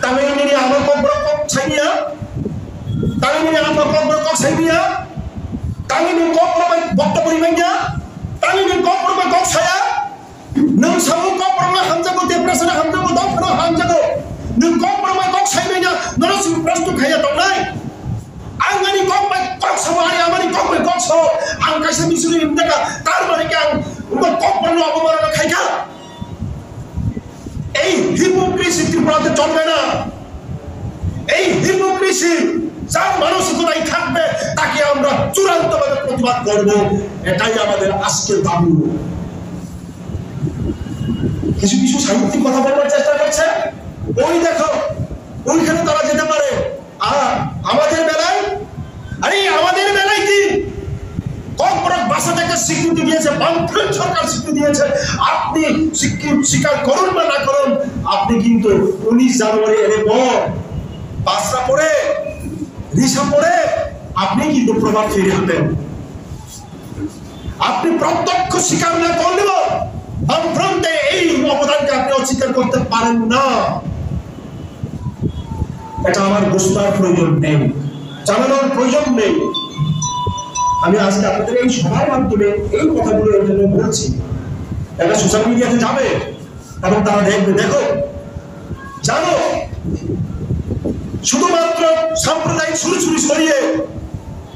kami ini amal komprok saya, kami ini amal komprok saya, kami ini komprok waktu berimannya, kami ini komprok saya, nung samu komprok hamjago depresi hamjago dokter hamjago, nung komprok saya nara sih prastu kaya tonai, angani komprok sama hari amani komprok so, angkai semisuri mereka tar mereka untuk komprok apa mereka kaya. এই hypocrisy ত্রিপুরাতে চলবে না। এই hypocrisy যার মানসিকতাই থাকবে তাকে আমরা চূড়ান্তভাবে প্রতিবাদ করব, এটাই আমাদের আজকের দাবি। কিছু কিছু সাহিত্যিক কথা বলার চেষ্টা করছে, ওই দেখো ওইখানে তারা যেতে পারে, আর আমাদের বেলায় আমাদের বেলায় কি কর্পোরেট ভাষাটাকে স্বীকৃতি দিয়েছে, বামফ্রন্ট সরকার স্বীকৃতি দিয়েছে। আপনি স্বীকার করুন বা না করুন, আপনি কিন্তু 19 জানুয়ারি এর পর পাঁচটা পড়ে রিসা পড়ে আপনি কিন্তু প্রভাব ফিরে হতেন। আপনি প্রত্যক্ষ স্বীকার না করলেও বামফ্রন্টে এই অবদানকে আপনি অস্বীকার করতে পারেন না। এটা আমার বুঝবার প্রয়োজন নেই, জানানোর প্রয়োজন নেই। আমি আজকে আপনাদের এই সভার মাধ্যমে এই কথাগুলো এর জন্য বলছি, এটা সোশ্যাল মিডিয়াতে যাবে এবং তারা দেখবে। দেখো জানো, শুধুমাত্র সাম্প্রদায়িক ছুরি সরিয়ে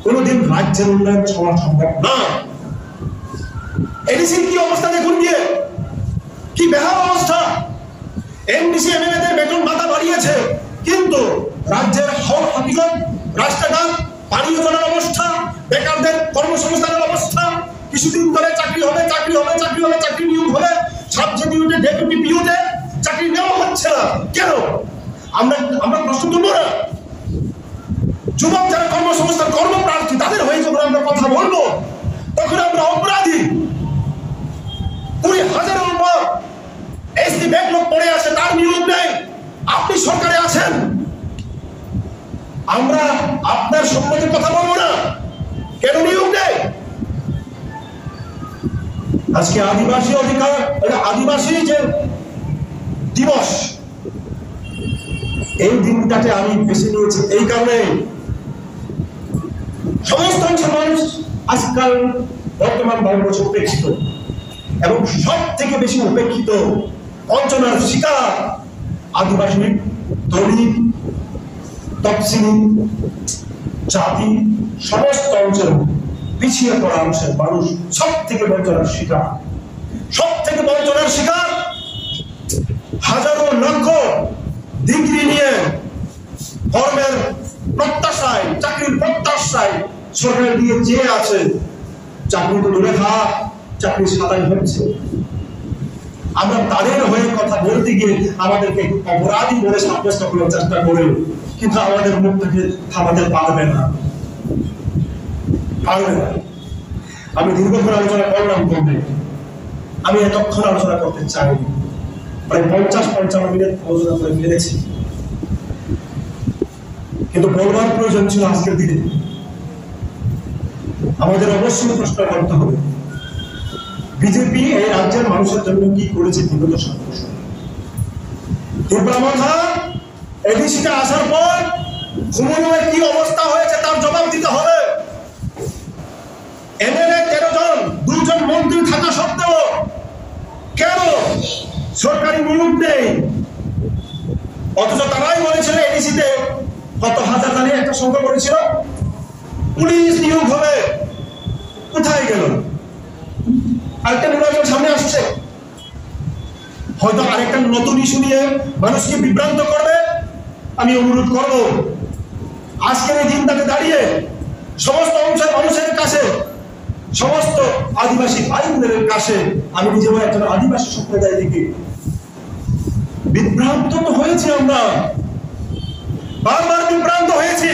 কোনোদিন রাজ্যের উন্নয়ন হওয়া সম্ভব না। এডিসির কি অবস্থা দেখুন গিয়ে, কি বেহাল অবস্থা। এমডিসি এমএলএদের বেতন ভাতা বাড়িয়েছে, কিন্তু রাজ্যের হাকিকত, রাস্তাঘাট, পানীয় জলের অবস্থা, বেকারদের কর্মসংস্থানের অবস্থা, কিছুদিন ধরে চাকরি হবে চাকরি নিয়োগ হবে, সাবজেক্টিভিটি ডেপুটি পিওতে চাকরি নেওয়া হচ্ছে না কেন? আমরা প্রশ্ন তুলব না? যুবক যারা কর্মসংস্থান কর্মপ্রার্থী তাদের হয়ে যখন আমরা কথা বলবো তখন আমরা অপরাধী। 20,000-এর উপর এসটি ব্যাকলগ পড়ে আছে, তার নিয়োগ নেই। আপনি সরকারে আছেন, আমরা আপনার সম্পর্কে কথা বলবো না কেন? নিয়োগ নেই। আজকে আদিবাসী অধিকার, আদিবাসী যে দিবস, এই দিনটাকে আমি বেছে নিয়েছি এই কারণে, সমস্ত অংশের মানুষ আজকাল বর্তমান ভারতবর্ষ উপেক্ষিত, এবং সব থেকে বেশি উপেক্ষিত বঞ্চনার শিকার আদিবাসী, দলিত, তফসিলি জাতি, সমস্ত অঞ্চল পিছিয়ে পড়া অংশের মানুষ সব থেকে বঞ্চনার শিকার, হাজারো লক্ষ ডিগ্রি নিয়ে কর্মের প্রত্যাশায়, চাকরির প্রত্যাশায় সরকার দিয়ে চেয়ে আছে, চাকরি তো দূরে থাক, চাকরি সাদাই হচ্ছে। আমরা তাদের হয়ে কথা বলতে গিয়ে আমাদেরকে অপরাধী বলে সাব্যস্ত করার চেষ্টা করে, কিন্তু আমাদের মুখ থেকে থামাতে পারবে না। আমি দীর্ঘক্ষণ আলোচনা করলাম করবে, আমি এতক্ষণ আলোচনা করতে চাইনি, প্রায় 50-55 মিনিট আলোচনা করে ফেলেছি, কিন্তু বলবার প্রয়োজন ছিল আজকের দিনে। আমাদের অবশ্যই প্রশ্ন করতে হবে, বিজেপি এই রাজ্যের মানুষের জন্য কি করেছে বিগত 7 বছর? এডিসিটা আসার পর ঘুমনোয় কি অবস্থা হয়েছে তার জবাব দিতে হবে। এমএলএ 13 জন, 2 জন মন্ত্রী থাকা সত্ত্বেও কেন সরকারি নিয়োগ নেই? অথচ তারাই বলেছিল এডিসিতে কত হাজার দাঁড়িয়ে একটা সংখ্যা করেছিল, পুলিশ নিয়োগ হবে। কোথায় গেল? আরেকটা নির্বাচন সামনে আসছে, হয়তো আরেকটা নতুন ইস্যু নিয়ে মানুষকে বিভ্রান্ত করবে। আমি অনুরোধ করব আজকের এই দিনটাতে দাঁড়িয়ে সমস্ত অংশের মানুষের কাছে, সমস্ত আদিবাসী ভাই বোনের কাছে, আমি নিজেও একজন আদিবাসী সম্প্রদায় থেকে বিভ্রান্ত তো হয়েছি, আমরা বারবার বিভ্রান্ত হয়েছি।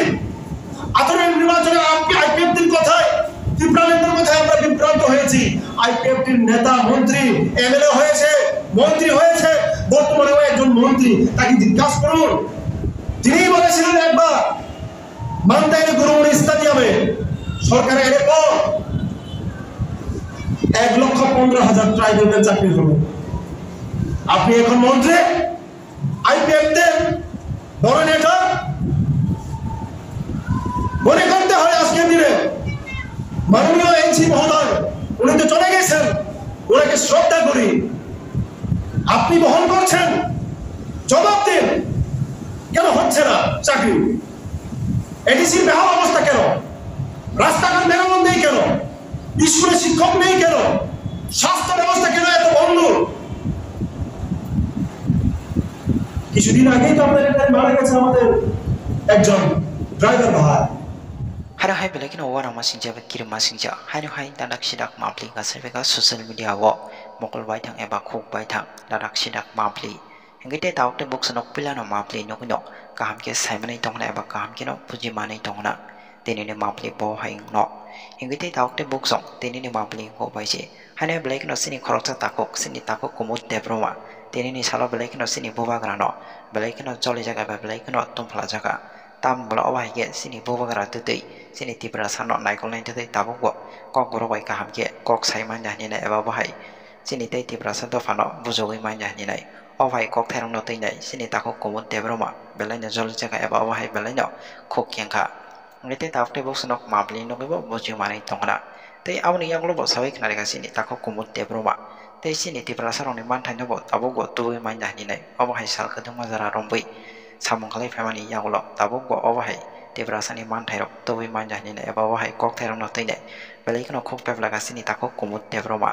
আতরের নির্বাচনে আইপিএফটির কথায়, ত্রিপুরালেন্দ্রের কথায় আমরা বিভ্রান্ত হয়েছি। আইপিএফটির নেতা, মন্ত্রী, এমএলএ হয়েছে, মন্ত্রী হয়েছে, বর্তমানে একজন মন্ত্রী, তাকে জিজ্ঞাসা করুন। তিনি বলেছিলেন একবার মান্দাইলে গুরুমণি স্টেডিয়ামে সরকারের এর পর 1,15,000 ট্রাইবেলদের চাকরি হবে। আপনি এখন মন্ত্রী, আইপিএফ দেন, মনে করতে হয় আজকের দিনে মাননীয় এনসি মহোদয় উনি তো চলে গেছেন, ওনাকে শ্রদ্ধা করি। আপনি বহন করছেন, জবাব দিন কেন হচ্ছে না চাকরি? এডিসির বেহাল অবস্থা কেন? রাস্তাঘাট মেরামত নেই কেন? স্কুলে শিক্ষক নেই কেন? স্বাস্থ্য ব্যবস্থা কেন এত বন্ধ? কিছুদিন আগেই তো আমাদের এখানে মারা গেছে আমাদের একজন ড্রাইভার ভাই। Hada hai bela kina wara masing jabat kiri masing ja hai no hai dadak sidak mapli ka serveka social media wo mokol bai thang eba khok bai thang dadak sidak mapli engite tauk te box nok pila no mapli no kino kaham ke saimani tongna eba kaham kino puji mani tongna tini ne mapli bo hai no engite tauk te box ong tini ne mapli ko bai je hai ne bela kino sini khoroksa takok sini takok kumut debroma tini ni salo bela kino sini boba grano bela kino joli jaga bela kino tumpla jaga tam bola awai ge sini boba gra tutei sini tibra sano naikol nai tutei tabuk bo kok boro bai kaham ge kok sai man jahni nai eba bahai sini tei tibra sa do fano bujoi man jahni nai awai kok therong no tei nai sini takok komut debroma belai na jol jaga eba bahai belai no khok kyangka ngite tafte box nok mapli no bo boju mani tongna tei awni yanglo bo sabai knari ga sini takok komut debroma tei sini tibra sarong ni man thaino bo tabuk bo tubui man jahni nai awai sal kadung mazara rombui samong khalai family yanglo tabuk bo awai tebrasani man thairok tobi man jahni ne eba wahai kok thairok no teine belai kono khok pebla gasini takok kumut debroma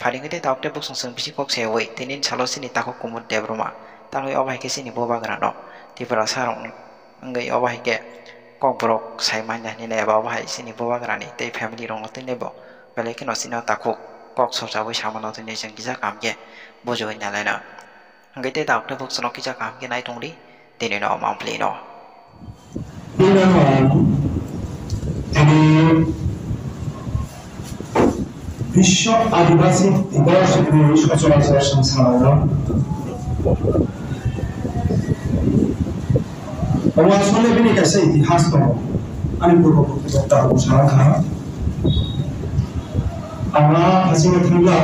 pharingite taukte buk sung bisi kok sewoi tinin chalo sini takok kumut debroma taloi awai ke sini boba grano tebrasarong ngai awai ke kok brok sai man jahni ne eba wahai sini boba grani te family rong no teine bo belai kono sino takok kok sojaboi samano teine jeng gija kamke bojoi nalena ngai te taukte buk sono gija kamke nai tongri tini no mampli no তিনি বিশ্ব আদিবাসী দিবস সচরাচর সংস্থান আসলে বিনি কাছে ইতিহাস তো আমি পূর্ববর্তী সারা খা আমরা হাসিমে থাকলা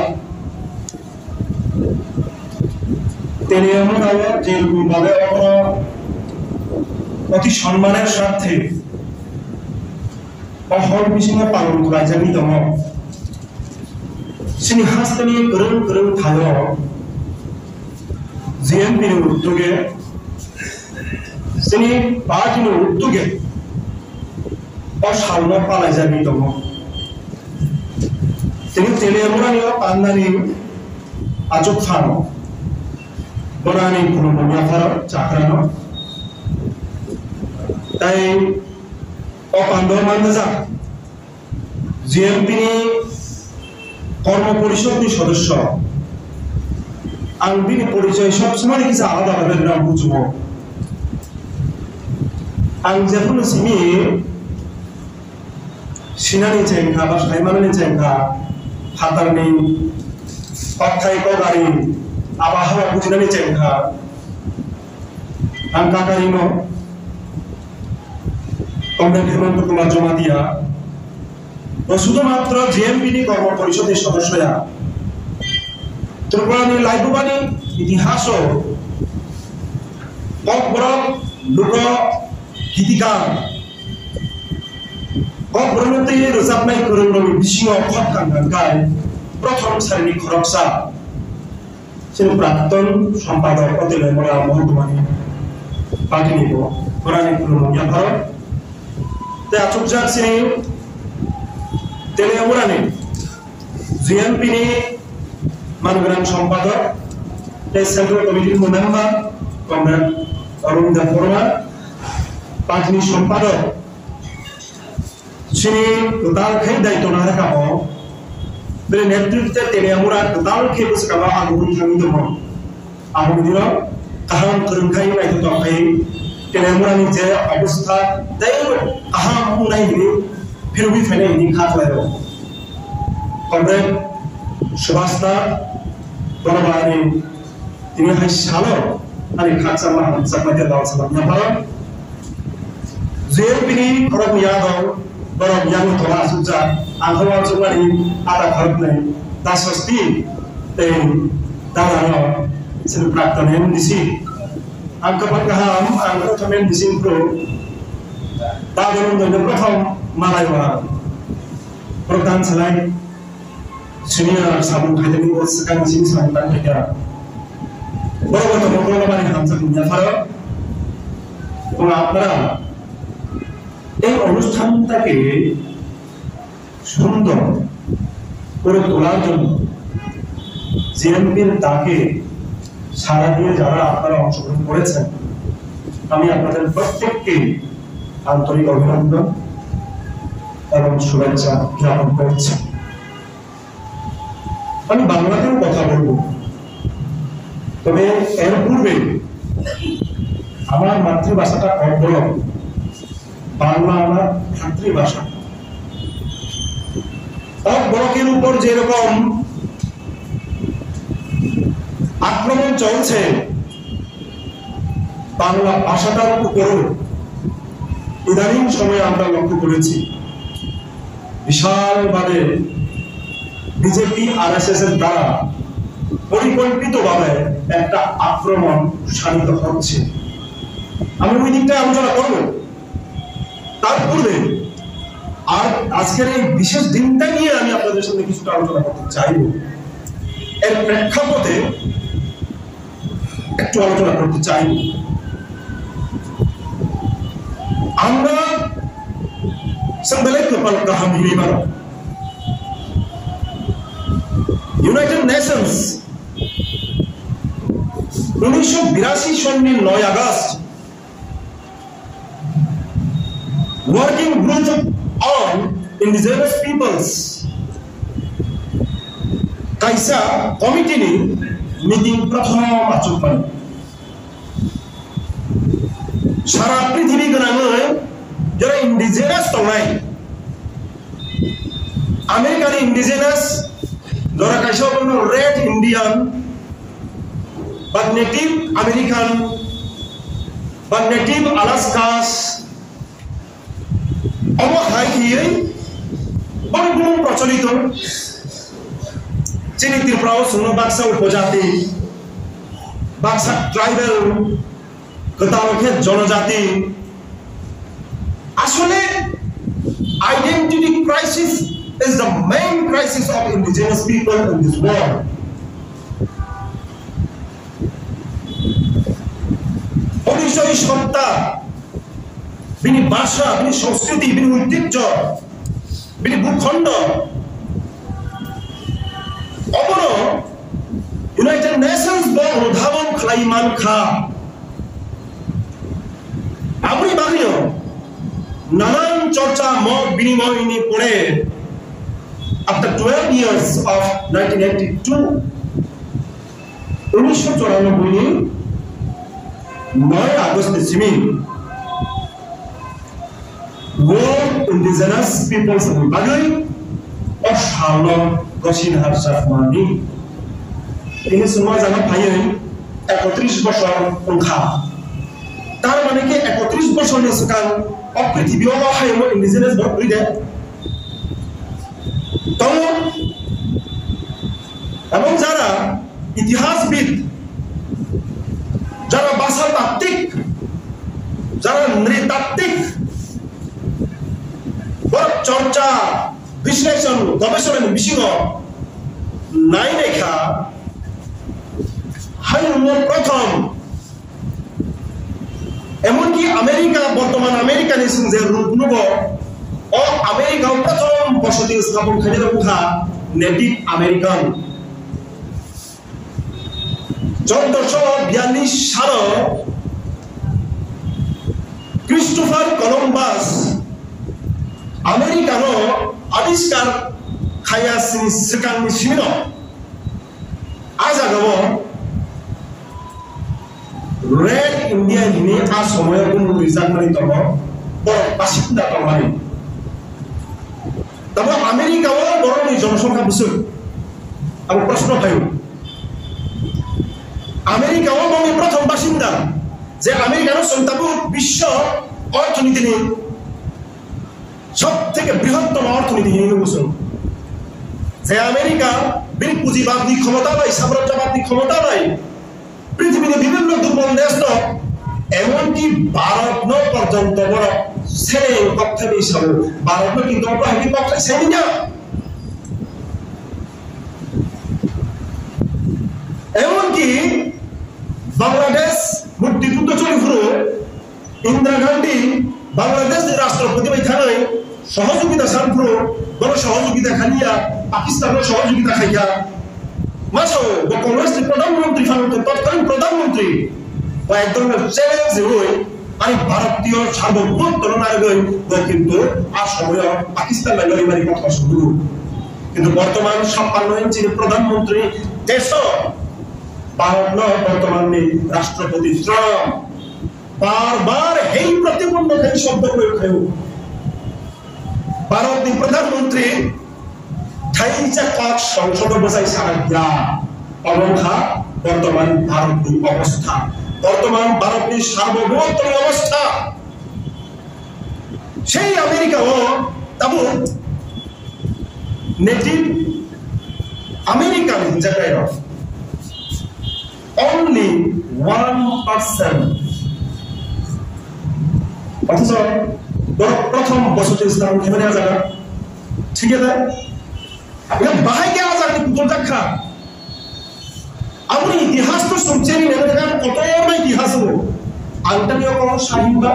তিনি আমরা যেরকম ভাবে আমরা অতি সম্মানের সাথে অহর বিসিনে পালন করা জানি দङ সিনি হাসতেনি গরম গরম থাयो জিএমপি উদ্যোগে সিনি পার্টির উদ্যোগে অসালন পালাই জানি দङ তিনি তেলেমুরানি পান্দানি আজব খানো বনানি কোনো মনিয়াফার চাকরানো তাই অপান্দর মানজা জিএমপি কর্ম পরিষদের সদস্য আংবিনি পরিচয় সবসময় কিছু আলাদা ভাবে নাম বুঝব আং যখন সিমি সিনানি চেঙ্গা বা সাইমানি চেঙ্গা হাতারনি অর্থায়িক গাড়ি আবহাওয়া বুঝিনানি চেঙ্গা আং কাকারিনো কমরেড হেমন্ত কুমার জমা দিয়া শুধুমাত্র জিএমপিডি কর্ম পরিষদের সদস্যরা ত্রিপুরানি লাইভবাণী ইতিহাস ককবরক লোক গীতিকার ককবরনতে রোজাবনাই করুনরবি বিসিং খতকাঙ্গাই প্রথম সারিনি খরকসা সেন প্রাক্তন সম্পাদক অতিলয় মরা মহকুমানি পাটিনিব পুরানি কুলুমিয়া ভারত তে আচুকজাক সিনি তেলেমুরানি জিএমপি ni মানগ্রাম সম্পাদক তে সেন্ট্রাল কমিটির মেম্বার কমরেড অরুণ বর্মা পাটনি সম্পাদক সিনি টোটাল খাই দায়িত্ব না রাখাবো বলে নেতৃত্বে তেলেমুরা টোটাল খাই বসকাবো আগুন থামি দङ আগুন দিল কাহাম করুনখাই নাইতো তখাই তেলেমুরানি যে অবস্থা দায়িত্ব কাহাম উনাই দিলি फिर भी फैले नहीं खास ले रहे कमरे सुभाषता बरबानी इन्हें है शालो अरे खासा माह सकते दाव सब यहाँ पर जेल बिनी खरब याद हो बरब याद थोड़ा सुचा आंखों चुनारी आधा खरब नहीं दासस्ती ते दालानो सिर्फ प्राप्त नहीं दिसी अंक पर कहा हम अंक थमें दिसी प्रो তাদের প্রথম মালাইওয়া প্রধান ছিলেন সিনিয়র সাবুন খাইতে দিব সেখানে সিনি সাবুন থেকে বড় বড় মঙ্গলবারে হামসা দুনিয়া ফারো এবং আপনারা এই অনুষ্ঠানটাকে সুন্দর করে তোলার জন্য জিএমপির ডাকে সাড়া দিয়ে যারা আপনারা অংশগ্রহণ করেছেন আমি আপনাদের প্রত্যেককে আন্তরিক অভিনন্দন এবং শুভেচ্ছা জ্ঞাপন করছি। আমি বাংলাতেও কথা বলবো, তবে এর পূর্বে আমার মাতৃভাষাটা অবল, বাংলা আমার মাতৃভাষা। বড়কের উপর যেরকম আক্রমণ চলছে, বাংলা ভাষাটার উপরও ইদানিং সময়ে আমরা লক্ষ্য করেছি বিশালভাবে বিজেপি আরএসএস এর দ্বারা পরিকল্পিতভাবে একটা আক্রমণ সাধিত হচ্ছে। আমি ওই দিকটা আলোচনা করব, তার পূর্বে আর আজকের এই বিশেষ দিনটা নিয়ে আমি আপনাদের সামনে কিছুটা আলোচনা করতে চাইব। এর প্রেক্ষাপটে একটু আলোচনা করতে চাইব। আমরা Sembalik kepala kaham hiliman United Nations 1982 সনের 9 August Working Group on Indigenous Peoples kaisa committee ni meeting প্রথম আচরণ সারা পৃথিবী গণায় যারা ইন্ডিজিনাস তলাই আমেরিকান ইন্ডিজিনাস যারা কাইসা বলল রেড ইন্ডিয়ান বা নেটিভ আমেরিকান বা নেটিভ আলাস্কাস অবহাইয়ে বহু প্রচলিত চিনি ত্রিপুরাও শুনো বাক্সা উপজাতি বাক্সা ট্রাইবেল গতালখে জনজাতি আসলে identity crisis is the main crisis of indigenous people in this world. পরিচয় সত্তা, বিনি ভাষা, বিনি সংস্কৃতি, বিনি ঐতিহ্য, বিনি ভূখণ্ড অবর ইউনাইটেড নেশনস বল অনুধাবন খাইমান খা আপনি বাহিনী নানান চর্চা মত বিনিময় নিয়ে পড়ে after 12 years of 1982 1994 9 August Simi World Indigenous Peoples বাগাই অশালন গসিন হারসাফ মানি তিনি সুমা জানা ভাইয়ে 31 বছর সংখ্যা তার মানে কি 31 বছর নিসকান পৃথিবীও হাইমো ইন্ডিজিনাস বড় হই যায় তো এবং যারা ইতিহাসবিদ যারা ভাষাতাত্ত্বিক যারা নৃতাত্ত্বিক বড় চর্চা বিশ্লেষণ গবেষণার বিষয় নাই রেখা হাইমো প্রথম এমনকি আমেরিকা বর্তমান আমেরিকানিজম যে রূপ নেব ও আমেরিকা প্রথম বসতি স্থাপন খাইতে মুখা নেটিভ আমেরিকান 1442 সাল ক্রিস্টোফার কলম্বাস আমেরিকানো আবিষ্কার খাইয়া সিকান সিমিন আজ আগাব রেড ইন্ডিয়া হিনে আ সময় কোন রিজার্ভ মানে তব বড় বাসিন্দা তমানি তবে আমেরিকাও বড় জনসংখ্যা বুঝুন আর প্রশ্ন ভাই আমেরিকাও বড় প্রথম বাসিন্দা যে আমেরিকার সন্তান বিশ্ব অর্থনীতি নিয়ে সব থেকে বৃহত্তম অর্থনীতি নিয়ে বুঝুন যে আমেরিকা বিন পুঁজিবাদী ক্ষমতা নাই সাম্রাজ্যবাদী ক্ষমতা নাই পৃথিবীতে বিভিন্ন দুর্বল দেশ এমনকি ভারত পর্যন্ত বড় সেম কথা হিসাবে ভারত কিন্তু অগ্রহায়ী কথা সেমি না এমনকি বাংলাদেশ মুক্তিযুদ্ধ চলে শুরু ইন্দিরা গান্ধী বাংলাদেশের রাষ্ট্রপতি থানায় সহযোগিতা সানপুর বড় সহযোগিতা খালিয়া পাকিস্তানের সহযোগিতা খাইয়া মাসো কংগ্রেসের প্রধানমন্ত্রী তৎকালীন প্রধানমন্ত্রী বা এক ধরনের চ্যালেঞ্জ হয়ে আমি ভারতীয় সার্বভৌমত্ব কিন্তু আর সময় পাকিস্তান লাগি কথা শুরু কিন্তু বর্তমান 56 ইঞ্চির প্রধানমন্ত্রী দেশ ভারত নয় বর্তমানে রাষ্ট্রপতি ট্রাম্প বারবার এই প্রতিবন্ধক এই শব্দ প্রয়োগ হয় ভারতের প্রধানমন্ত্রী ঠাইচা কাজ সংসদ বসাই সারা অবস্থা বর্তমান ভারতের অবস্থা বর্তমান ভারতের সার্বভৌমত্ব অবস্থা সেই আমেরিকা ও তাবু নেটিভ আমেরিকান জায়গায় only 1% অথচ প্রথম বছর ইসলাম খেলে নেওয়া যাবে ঠিক আছে আপনি বাহাই কে আজ আপনি কুতুল দেখা আপনি ইতিহাস তো শুনছেন কত ইতিহাস হলো আলটানীয় কোন স্বাধীনতা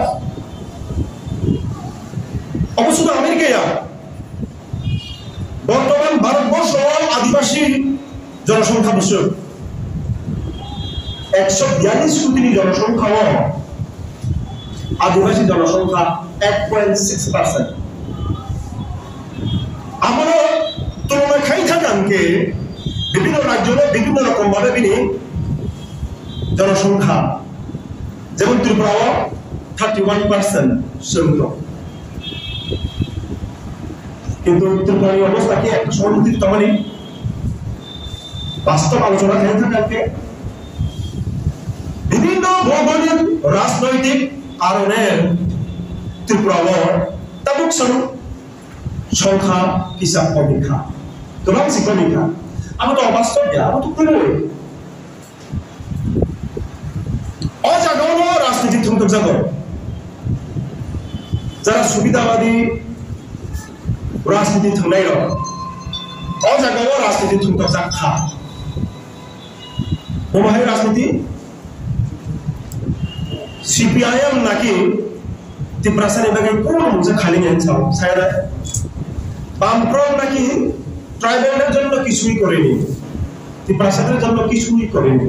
অবশ্য আমেরিকায় বর্তমান ভারতবর্ষ আদিবাসী জনসংখ্যা বিশ্ব 142 কোটি জনসংখ্যা আদিবাসী জনসংখ্যা 1.6% আমরা তুলনা খাই থাকানকে বিভিন্ন রাজ্য বিভিন্ন রকম ভাবে জনসংখ্যা যেমন ত্রিপুরা 31% সংখ্যক কিন্তু ত্রিপুরার অবস্থা কি একটা সমন্বিত মানে বাস্তব আলোচনা খাই থাকানকে বিভিন্ন ভৌগোলিক রাজনৈতিক কারণে ত্রিপুরার তাবুক সংখ্যা কিসা কমিখা তোমার কমিখা আমার তো অবাস্তব আমার তো কোনো অজাগানো রাজনীতি থমক জাগো যারা সুবিধাবাদী রাজনীতি থমনাই অজাগানো রাজনীতি থমক জাগা বোমাহাই রাজনীতি সিপিআইএম নাকি ত্রিপুরাসানি বাকি কোন মুঝে খালি নেছাও সায়রা বামফ্রন্ট নাকি ট্রাইবেলের জন্য কিছুই করেনি ত্রিপুরাসানের জন্য কিছুই করেনি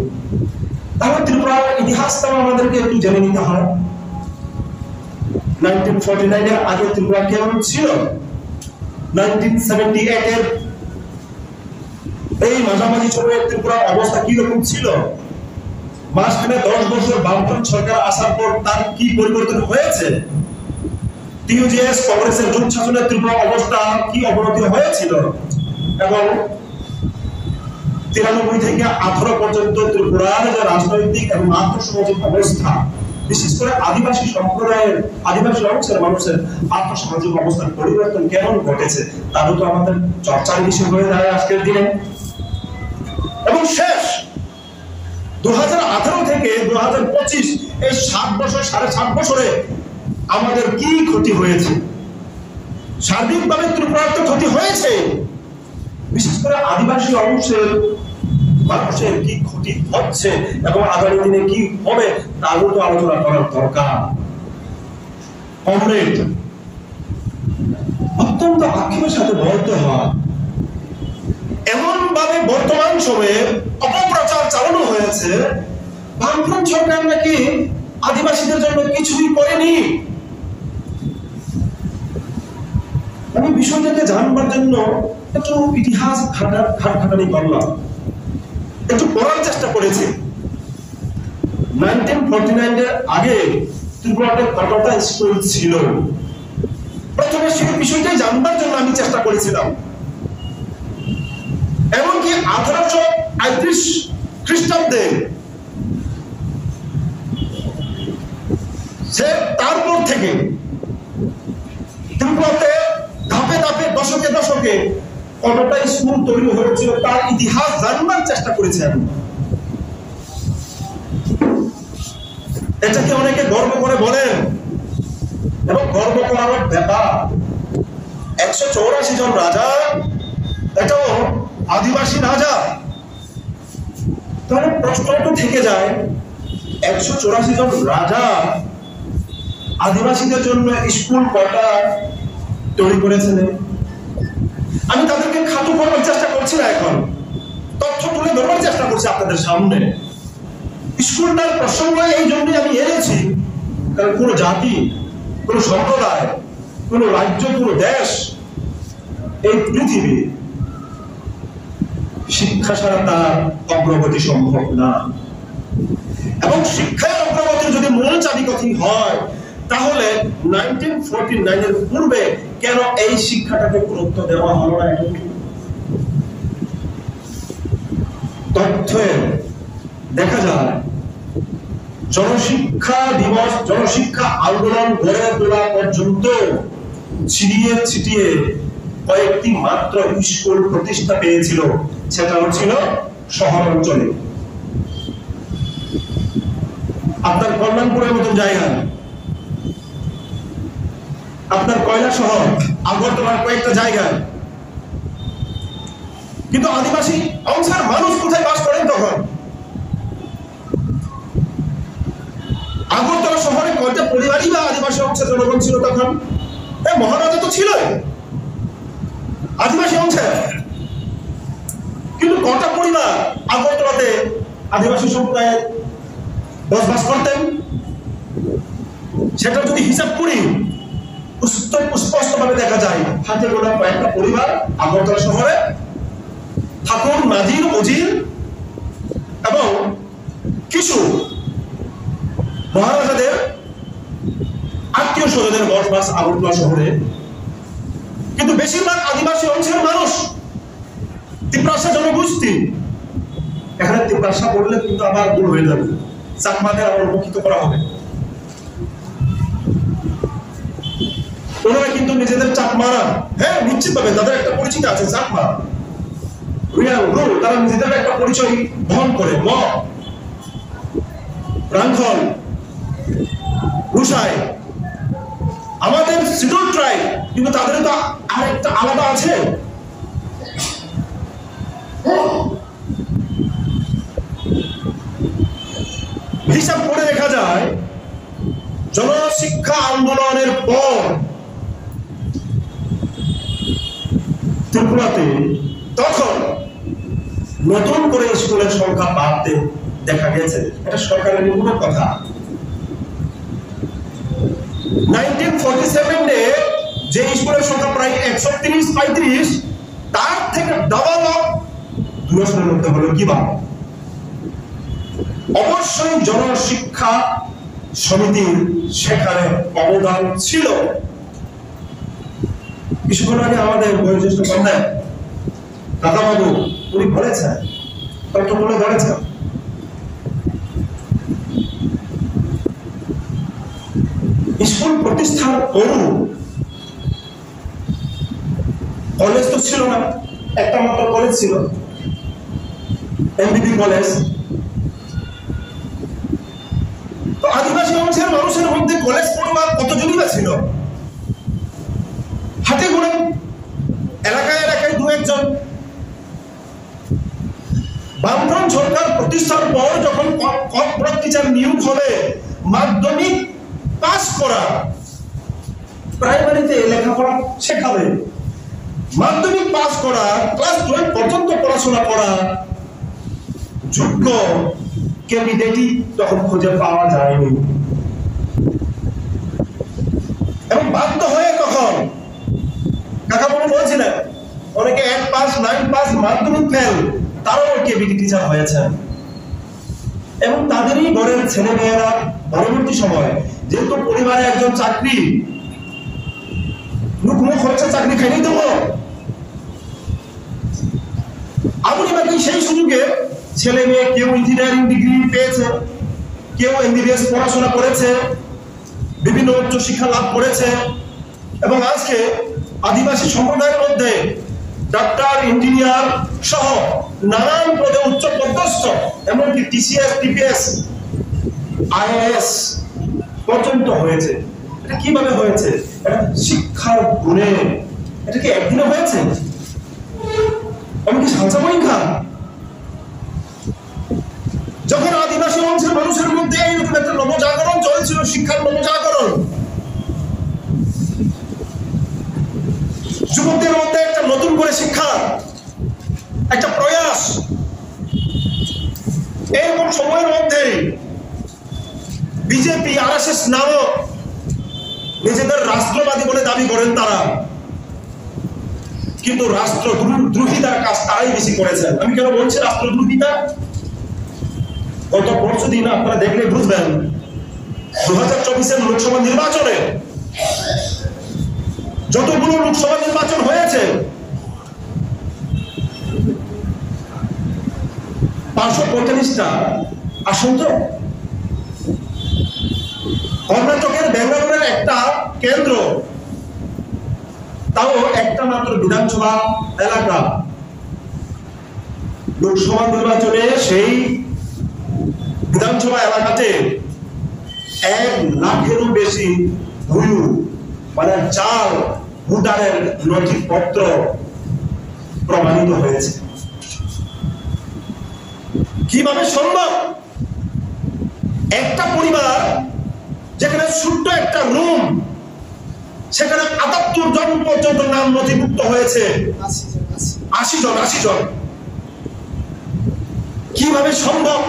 তাহলে ত্রিপুরার ইতিহাসটা আমাদেরকে একটু জেনে নিতে হয় 1949 এর আগে ত্রিপুরা কেমন ছিল 1978 এর এই মাঝামাঝি সময়ে ত্রিপুরার অবস্থা কি রকম ছিল মাঝখানে 10 বছর বামফ্রন্ট সরকার আসার পর তার কি পরিবর্তন হয়েছে টিইউজিএস কংগ্রেসের জোট শাসনে ত্রিপুরা অবস্থা কি অবনতি হয়েছিল এবং 93 থেকে 18 পর্যন্ত ত্রিপুরার যে রাজনৈতিক এবং আর্থসামাজিক অবস্থা বিশেষ করে আদিবাসী সম্প্রদায়ের আদিবাসী অংশের মানুষের আর্থসামাজিক অবস্থার পরিবর্তন কেমন ঘটেছে তারও তো আমাদের চর্চার বিষয় হয়ে দাঁড়ায় আজকের দিনে এবং শেষ 2018 থেকে 2025 এই 7 বছর 7.5 বছরে আমাদের কি ক্ষতি হয়েছে সার্বিকভাবে ত্রিপুরার তো ক্ষতি হয়েছে বিশেষ করে আদিবাসী অংশের মানুষের কি ক্ষতি হচ্ছে এবং আগামী দিনে কি হবে তারও তো আলোচনা করার দরকার কমরেড অত্যন্ত আক্ষেপের সাথে বলতে হয় এমন ভাবে বর্তমান সময়ে অপপ্রচার চালানো হয়েছে বামফ্রন্ট সরকার নাকি আদিবাসীদের জন্য কিছুই করেনি আমি বিষয়টাকে জানবার জন্য একটু ইতিহাস ঘাটাঘাটি করলাম একটু পড়ার চেষ্টা করেছি 1949 এর আগে ত্রিপুরাতে কতটা স্কুল ছিল প্রথমে সেই বিষয়টাই জানবার জন্য আমি চেষ্টা করেছিলাম এমনকি 1838 খ্রিস্টাব্দে সে তারপর থেকে ত্রিপুরাতে ধাপে ধাপে দশকে দশকে কতটা স্কুল তৈরি হয়েছিল তার ইতিহাস জানবার চেষ্টা করেছেন এটাকে অনেকে গর্ব করে বলেন গর্ব করার ব্যাপার। 184 জন রাজা, এটাও আদিবাসী রাজা। তাহলে প্রশ্নটা থেকে যায়, 184 জন রাজা আদিবাসীদের জন্য স্কুল কটা তৈরি করেছিলেন? আমি তাদেরকে খাটো করার চেষ্টা করছি না, এখন তথ্য তুলে ধরার চেষ্টা করছি আপনাদের সামনে। স্কুলটার প্রসঙ্গ এই জন্যই আমি এনেছি, কারণ কোন জাতি, কোন সম্প্রদায়, কোন রাজ্য, কোন দেশ, এই পৃথিবী শিক্ষা ছাড়া তার অগ্রগতি সম্ভব না। এবং শিক্ষার অগ্রগতির যদি মূল চাবিকাঠি হয়, তাহলে 1949 এর পূর্বে কেন এই শিক্ষাটাকে গুরুত্ব দেওয়া হলো না? তথ্যে দেখা যায় জনশিক্ষা দিবস, জনশিক্ষা আন্দোলন গড়ে তোলা পর্যন্ত ছিটিয়ে ছিটিয়ে কয়েকটি মাত্র স্কুল প্রতিষ্ঠা পেয়েছিল, সেটাও ছিল শহর অঞ্চলে। আপনার কল্যাণপুরের মতন জায়গা, আপনার কৈলাসহর, আগরতলার কয়েকটা জায়গায়। কিন্তু আদিবাসী অংশের মানুষ কোথায় বাস করেন তখন? আগরতলা শহরে কয়টা পরিবারই বা আদিবাসী অংশের জনগণ ছিল তখন? মহারাজা তো ছিল আদিবাসী অংশে, কিন্তু কটা পরিবার আগরতলাতে আদিবাসী সম্প্রদায়ের বসবাস করতেন? সেটা যদি হিসাব করি, স্পষ্ট ভাবে দেখা যায় হাতে গোনা কয়েকটা পরিবার আগরতলা শহরে, ঠাকুর, নাজির, অজির এবং কিছু মহারাজাদের আত্মীয় স্বজনের বসবাস আগরতলা শহরে। কিন্তু বেশিরভাগ আদিবাসী অংশের মানুষ তিপ্রাসা জনগোষ্ঠী। এখানে তিপ্রাসা বললে কিন্তু আবার ভুল হয়ে যাবে, চাকমাদের আবার উপকৃত করা হবে। ওনারা কিন্তু নিজেদের চাকমারা, হ্যাঁ নিশ্চিত ভাবে তাদের একটা পরিচিতি আছে, চাকমা, তারা নিজেদের একটা পরিচয় বহন করে। রাংখল, রুসাই, আমাদের শিডিউল ট্রাইব, কিন্তু তাদের তো আরেকটা আলাদা আছে। হিসাব করে দেখা যায় জনশিক্ষা আন্দোলনের পর ত্রিপুরাতে তখন নতুন করে স্কুলের সংখ্যা বাড়তে দেখা গেছে। এটা সরকারের নির্ভর কথা। 1947 এ যে স্কুলের সংখ্যা প্রায় 130-35, তার থেকে ডাবল আপ 2 বছরের মধ্যে হলো। কিভাবে? অবশ্যই জনশিক্ষা সমিতির সেখানে অবদান ছিল। কিছুক্ষণ আগে আমাদের বয়োজ্যেষ্ঠ কন্যা কাকাবাবু উনি বলেছেন, তথ্যগুলো বলেছেন, স্কুল প্রতিষ্ঠার পরও কলেজ তো ছিল না, একটা মাত্র কলেজ ছিল, এমবিবি কলেজ। তো আদিবাসী অংশের মানুষের মধ্যে কলেজ পড়ুয়ার কতজনই বা ছিল? হাতে গোনা, এলাকায় এলাকায় 2-1 জন। বামফ্রন্ট সরকার প্রতিষ্ঠার পর যখন কর্পোরেট টিচার নিয়োগ হবে, মাধ্যমিক পাস করা, প্রাইমারিতে লেখাপড়া শেখাবে, মাধ্যমিক পাস করা, ক্লাস 12 পর্যন্ত পড়াশোনা করা যোগ্য ক্যান্ডিডেটই তখন খুঁজে পাওয়া যায়নি। এবং বাধ্য হয়ে তখন কাকাবাবু বলছিলেন, অনেকে 8 পাস, 9 পাস, মাধ্যমিক ফেল, তারাও কেবিটি টিচার হয়েছে। এবং তাদেরই ঘরের ছেলে মেয়েরা পরবর্তী সময়, যেহেতু পরিবারে একজন চাকরি, মুখ হচ্ছে চাকরি খাইনি দেবো, আপনি বাকি সেই সুযোগে ছেলে মেয়ে কেউ ইঞ্জিনিয়ারিং ডিগ্রি পেয়েছে, কেউ এমবিবিএস পড়াশোনা করেছে, বিভিন্ন উচ্চ শিক্ষা লাভ করেছে। এবং আজকে আদিবাসী সম্প্রদায়ের মধ্যে ডাক্তার, ইঞ্জিনিয়ার সহ নানান পদে উচ্চ পদস্থ, এমনকি টিসিএস, টিপিএস, আইএএস পর্যন্ত হয়েছে। এটা কিভাবে হয়েছে? এটা শিক্ষার গুণে। এটা কি একদিনে হয়েছে? আমি কি সাজা পরীক্ষা? যখন আদিবাসী অংশের মানুষের মধ্যে এইরকম একটা নবজাগরণ চলছিল, শিক্ষার নবজাগরণ, যুবকদের মধ্যে একটা নতুন করে শিক্ষা, একটা প্রয়াস, এরকম সময়ের মধ্যে বিজেপি আরএসএস নামক নিজেদের রাষ্ট্রবাদী বলে দাবি করেন তারা, কিন্তু রাষ্ট্রদ্রোহিতার কাজ তারাই বেশি করেছেন। আমি কেন বলছি রাষ্ট্রদ্রোহিতা? গত পরশু দিন আপনারা দেখলে বুঝবেন, 2024-এর লোকসভা নির্বাচনে যতগুলো লোকসভা নির্বাচন হয়েছে, 545টা আসন তো। কর্ণাটকের বেঙ্গালুরের একটা কেন্দ্র, তাও একটা মাত্র বিধানসভা এলাকা, লোকসভা নির্বাচনে সেই বিধানসভা এলাকাতে 1 লাখেরও বেশি ভুয়ো, মানে জাল ভোটারের নথিপত্র প্রমাণিত হয়েছে। কিভাবে সম্ভব? একটা পরিবার যেখানে ছোট্ট একটা রুম, সেখানে 78 জন পর্যন্ত নাম নথিভুক্ত হয়েছে। 80 জন। কিভাবে সম্ভব?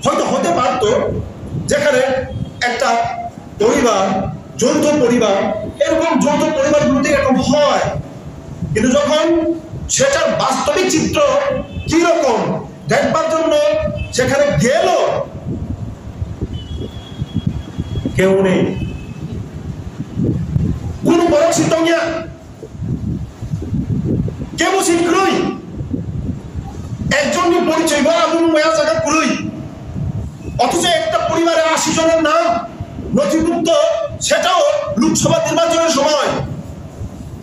হয়তো হতে পারতো যেখানে একটা পরিবার, যৌথ পরিবার, এরকম যৌথ পরিবারগুলোতে এরকম হয়, কিন্তু যখন সেটার বাস্তবিক চিত্র কি রকম দেখবার জন্য সেখানে গেল, কেউ নেই, কোন বড় সিদ্ধিয়া, কেউ শীঘ্রই একজনই পরিচয় বা জায়গা পুরোই, অথচ একটা পরিবারে 80 জনের নাম নথিভুক্ত, সেটাও লোকসভা নির্বাচনের সময়।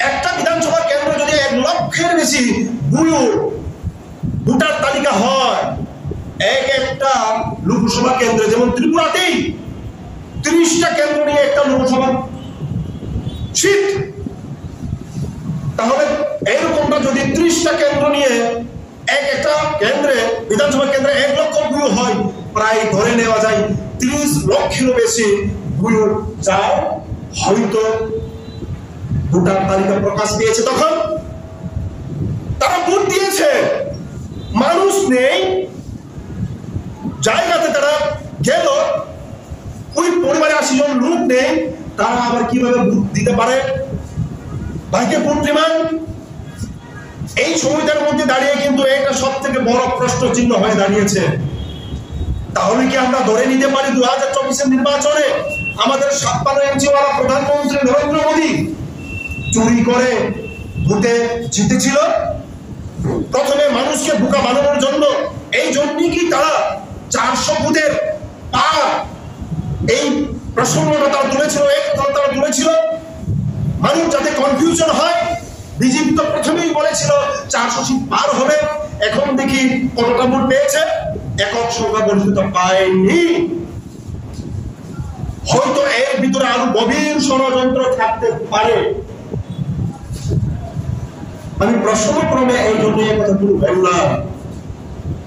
একটা বিধানসভা কেন্দ্র যদি 1 লক্ষের বেশি ভুয়ো ভোটার তালিকা হয়, একটা লোকসভা কেন্দ্রে, যেমন ত্রিপুরাতেই 30টা কেন্দ্র নিয়ে একটা লোকসভা সিট, তাহলে এইরকমটা যদি 30টা কেন্দ্র নিয়ে একটা কেন্দ্রে, বিধানসভা কেন্দ্রে 1 লক্ষ ভুয়ো হয়, প্রায় ধরে নেওয়া যায় 30 লক্ষেরও বেশি ভুয়ো, যা হয়তো ভোটার তালিকা প্রকাশ পেয়েছে। তখন তারা ভোট দিয়েছে, মানুষ নেই জায়গাতে, তারা গেল, ওই পরিবারে 80 জন লোক নেই, তারা আবার কিভাবে ভোট দিতে পারে? ভাইকে পুত্রিমান, এই সময়টার মধ্যে দাঁড়িয়ে কিন্তু এটা সব থেকে বড় প্রশ্ন চিহ্ন হয়ে দাঁড়িয়েছে। তাহলে কি আমরা ধরে নিতে পারি 2024-এর নির্বাচনে আমাদের 56 ইঞ্চিওয়ালা প্রধানমন্ত্রী নরেন্দ্র মোদী চুরি করে ভোটে জিতেছিল? প্রথমে মানুষকে বোকা বানানোর জন্য, এই জন্যই কি তারা 400 বুথের পার, এই প্রসঙ্গটা তারা তুলেছিল, মানুষ যাতে কনফিউশন হয়। বিজেপি তো প্রথমেই বলেছিল 400 সিট পার হবে, এখন দেখি কতটা ভোট পেয়েছে, একক সংখ্যা বঞ্চিত পায়নি। হয়তো এর ভিতরে আরো গভীর ষড়যন্ত্র থাকতে পারে। আমি প্রসঙ্গক্রমে এই জন্য কথাগুলো বললাম।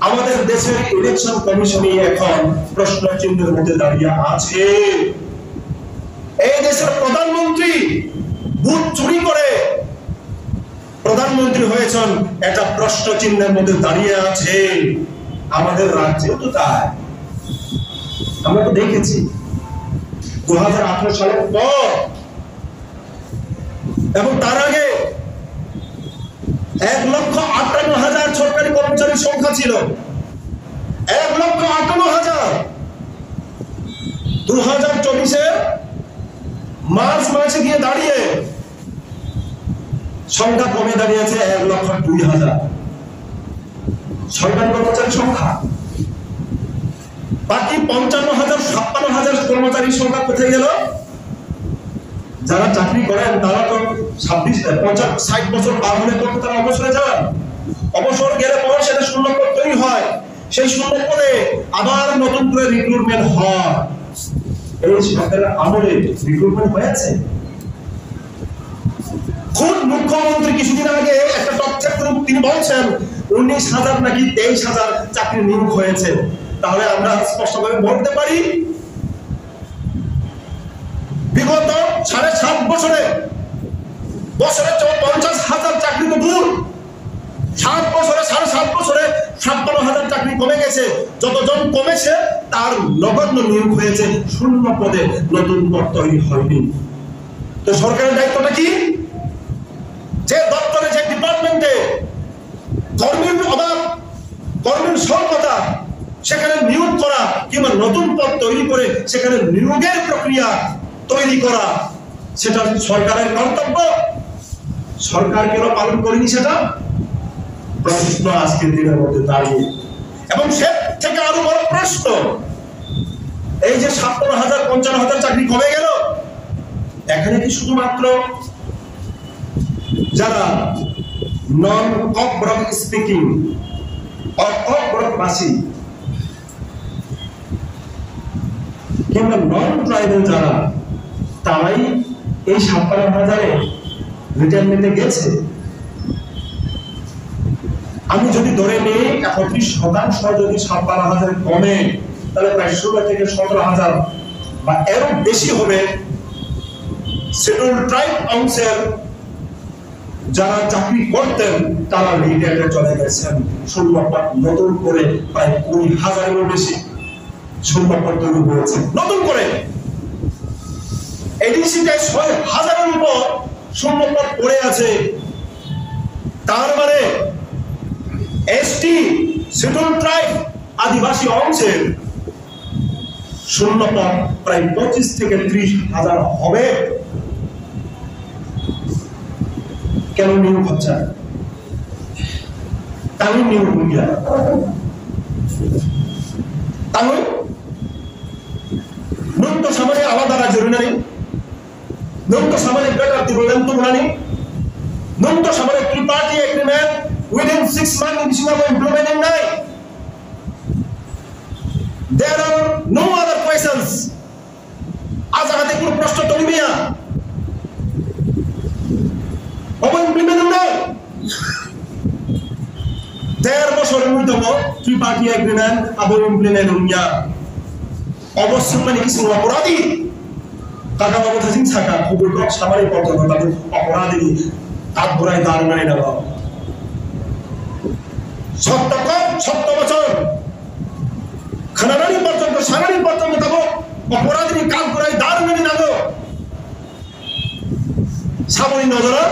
আমাদের দেশের ইলেকশন কমিশনই এখন প্রশ্ন চিহ্নের মধ্যে দাঁড়িয়ে আছে। এই দেশের প্রধানমন্ত্রী ভোট চুরি করে প্রধানমন্ত্রী হয়েছেন, এটা প্রশ্ন চিহ্নের মধ্যে দাঁড়িয়ে আছে। আমাদের রাজ্যেও তো তাই, আমরা তো দেখেছি 2018 সালের পর এবং তার আগে 1,58,000 সরকারি কর্মচারীর সংখ্যা ছিল। 1,58,000 2024-এর মার্চ মাসে গিয়ে দাঁড়িয়ে সংখ্যা কমে দাঁড়িয়েছে 1,02,000 সরকারি কর্মচারীর সংখ্যা। বাকি 55,000-56,000 কর্মচারীর সংখ্যা কোথায় গেল? যারা চাকরি করেন তারা তো 50-60 বছর পার হলে তো তারা অবসরে যান। অবসর গেলে পর সেটা শূন্য পদ তৈরি হয়, সেই শূন্য পদে আবার নতুন করে রিক্রুটমেন্ট হয়। এই সরকারের আমলে রিক্রুটমেন্ট হয়েছে? খুব মুখ্যমন্ত্রী কিছুদিন আগে একটা তথ্য তিনি বলছেন 19,000 নাকি 23,000 চাকরি নিয়োগ হয়েছে। তাহলে আমরা স্পষ্টভাবে বলতে পারি বিগত 7.5 বছরে 50,000 চাকরি তো দূর, 7 বছরে 7.5 বছরে 57,000 চাকরি কমে গেছে। যতজন কমেছে তার নগণ্য নিয়োগ হয়েছে, শূন্য পদে নতুন পদ তৈরি হয়নি। তো সরকারের দায়িত্বটা কি? যে দপ্তরে, যে ডিপার্টমেন্টে কর্মীর অভাব, কর্মীর স্বল্পতা, সেখানে নিয়োগ করা কিংবা নতুন পদ তৈরি করে সেখানে নিয়োগের প্রক্রিয়া তৈরি করা, সেটা সরকারের কর্তব্য। সরকার কেন পালন করেনি সেটা প্রশ্ন আজকের দিনের মধ্যে দাঁড়িয়ে। এবং সে থেকে আরো বড় প্রশ্ন, এই যে 57,000 55,000 চাকরি কমে গেল, এখানে কি শুধুমাত্র যারা নন ককব্রক স্পিকিং ককব্রক ভাষী কিংবা নন ট্রাইবাল যারা, তারাই এই 57,000-এ রিটায়ারমেন্টে গেছে? আমি যদি ধরে নিই 31% যদি 57,000 কমে, তাহলে প্রায় 16 থেকে 17,000 বা এরও বেশি হবে শিডিউল ট্রাইব অংশের যারা চাকরি করতেন, তারা রিটায়ারে চলে গেছেন। শূন্যপদ নতুন করে প্রায় 20,000-এরও বেশি শূন্যপদ তৈরি হয়েছে নতুন করে। এডিসিতে 6,000-এর উপর শূন্যপদ পড়ে আছে। তার মানে এসটি, শিডিউল ট্রাইব, আদিবাসী অংশের শূন্যপদ প্রায় 25 থেকে 30,000 হবে। কেন নিয়োগ হচ্ছে না? তামিল নিয়োগ মিডিয়া, তামিল নুন্ত সামনে আলাদা রাজ্য নেই, নুন্ত সামনে বেটার দিবলেন তো বলানি, নুন্ত সামনে ত্রিপার্টি agreement within 6 months in Singapore implementing nine. There are no other questions. আজাগাতে কোনো প্রশ্ন তুলবি না, implementing nine. 13 বছরের মধ্যে ত্রিপার্টি এগ্রিমেন্ট আবার implementing না। অবশ্যই মানে কিছু অপরাধী টাকা বাবদ হাসিং থাকা খুবই সামারি পর্যন্ত তাদের অপরাধী তার ঘোড়ায় দাঁড় মানে নেওয়া। 70 বছর খানারানি পর্যন্ত সারানি পর্যন্ত তাকে অপরাধী কাজ করাই দাঁড় মেনে নেব। সামরিক নজরা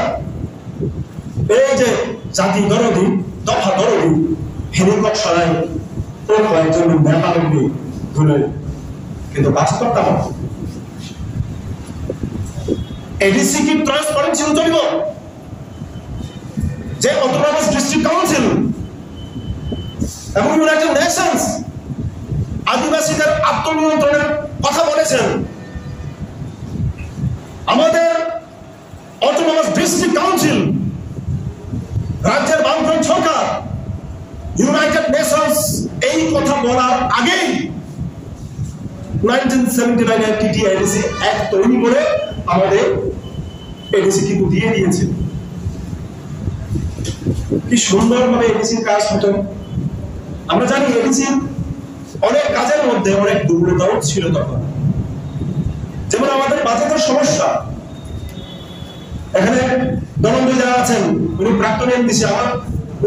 এই যে জাতি দরদি, দফা দরদি, হেলিকপ্টার সরাই তো কয়েকজন নেতা লোককে ধরে, কিন্তু বাস্তবটা এডিসি কি ট্রান্সপারেন্সি চলিব? যে অটোনমাস ডিস্ট্রিক্ট কাউন্সিল এবং ইউনাইটেড নেশনস আদিবাসীদের আত্মনিয়ন্ত্রণের কথা বলেছেন। আমাদের অটোনমাস ডিস্ট্রিক্ট কাউন্সিল, রাজ্যের বামফ্রন্ট সরকার, ইউনাইটেড নেশনস এই কথা বলার আগেই 1979 টিটিআইডিসি অ্যাক্ট তৈরি করে আমাদের এডিসি কিন্তু দিয়ে দিয়েছে। কি সুন্দরভাবে এডিসির কাজ হতো। আমরা জানি এডিসির অনেক কাজের মধ্যে অনেক দুর্বলতাও ছিল তখন, যেমন আমাদের বাজেটের সমস্যা। এখানে দনন্দ যারা আছেন, উনি প্রাক্তন এমডিসি,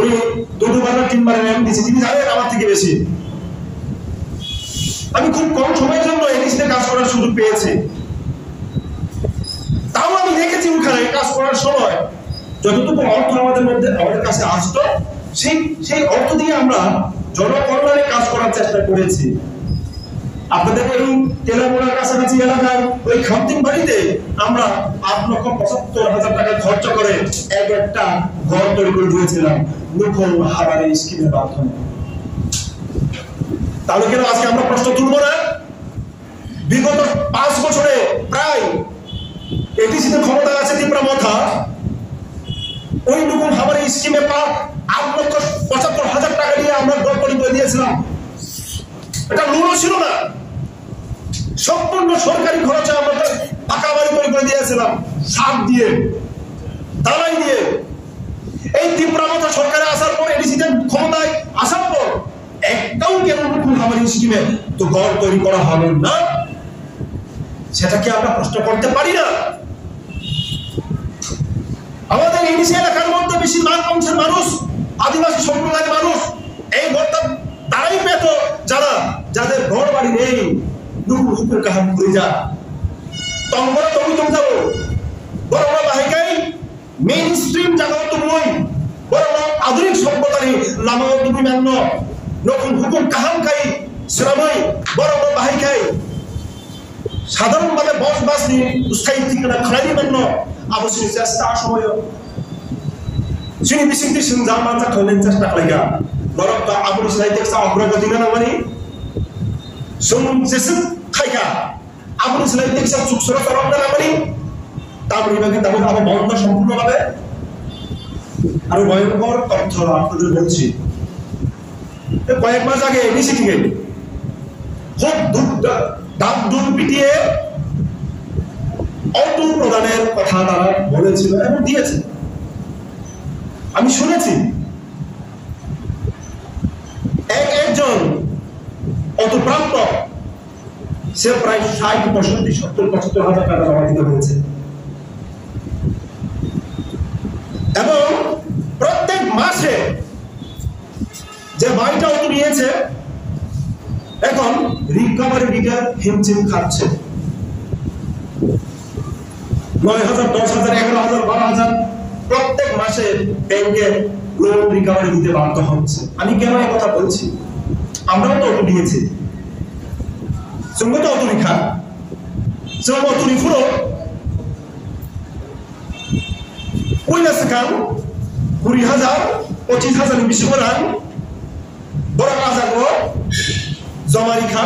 উনি 2বার না 3বারের এমডিসি, তিনি জানেন আমার থেকে বেশি। আমি খুব কম সময়ের জন্য এডিসিতে কাজ করার সুযোগ পেয়েছি। তাও আমি দেখেছি ওখানে কাজ করার সময় যতটুকু অর্থ আমাদের কাছে আসতো, সেই অর্থ দিয়ে আমরা জনকল্যাণে কাজ করার চেষ্টা করেছি। আপনাদের এই তেলামোড়ার কাছাকাছি এলাকায় ওই খামতিং বাড়িতে আমরা 8,75,000 টাকা খরচ করে একটা ঘর তৈরি করে দিয়েছিলাম মুখল হাবারে স্কিমের মাধ্যমে। তাহলে কেন আজকে আমরা প্রশ্ন তুলব না? বিগত 5 বছরে প্রায় এডিসিতে ক্ষমতা আছে ত্রিপুরা মথা, ওই মুখল হাবারে স্কিমে 8,75,000 টাকা দিয়ে আমরা ঘর তৈরি করে দিয়েছিলাম। এটা লোনও ছিল না, সম্পূর্ণ সরকারি খরচে আমরা পাকা বাড়ি তৈরি করে দিয়েছিলাম, সার দিয়ে, দালাই দিয়ে। এই তীব্রতা সরকারে আসার পর, এডিসিতে ক্ষমতায় আসার পর একটাও কেন নতুন খামারি স্কিমে তো ঘর তৈরি করা হবে না, সেটাকে আমরা প্রশ্ন করতে পারি না? আমাদের এডিসি এলাকার মধ্যে বেশিরভাগ অংশের মানুষ আদিবাসী সম্প্রদায়ের মানুষ। এই ঘরটা তারাই পেত যাদের ঘর বাড়ি নেই। নুকুর হুকুর কাহান ঘুরে যা তঙ্গর তুমি তুমি যাবো বড় বড় বাহিকাই মেইন স্ট্রিম জায়গা তুমি বড় বড় আধুনিক সভ্যতারই লামাও তুমি মান্য নকুর হুকুর কাহান খাই শ্রমই বড় বড় বাহিকাই সাধারণভাবে বসবাস নিয়ে স্থায়ী ঠিকানা খালি মান্য আবশ্যক চেষ্টা সময় Sini bising tising zaman sa kalian sa talaga. Borok ka abro sa itek sa অগ্রগতি না মানে সম যেসব খাইকা abro sa itek sa সুখসরা করব না মানে তারপরে বাকি তারপর আবার বন্ধ সম্পূর্ণভাবে আর ভয়ঙ্কর তথ্য আপনাদের বলছি। কয়েক মাস আগে এডিসি থেকে খুব দাম দুধ পিটিয়ে অটো প্রদানের কথা তারা বলেছিল এবং দিয়েছে, আমি শুনেছি। একজন অটোপ্রাপ্ত সে প্রায় 60-70-75 টাকা জমা দিতে হয়েছে এবং প্রত্যেক মাসে যে বাড়িটা অটো নিয়েছে এখন রিকভারি দিতে হিমচিম খাচ্ছে। 9,000, 10,000, 11,000, 12,000 প্রত্যেক মাসে ব্যাংকে লোন রিকভারি দিতে বাধ্য হচ্ছে। আমি কেন এই কথা বলছি? আমরাও তো অটো নিয়েছি, সঙ্গে তো অটো রিখা সঙ্গে অটো রিফুরো কইনা সেখান 20,000, 25,000 বেশি করে বড় কাজা জমা রিখা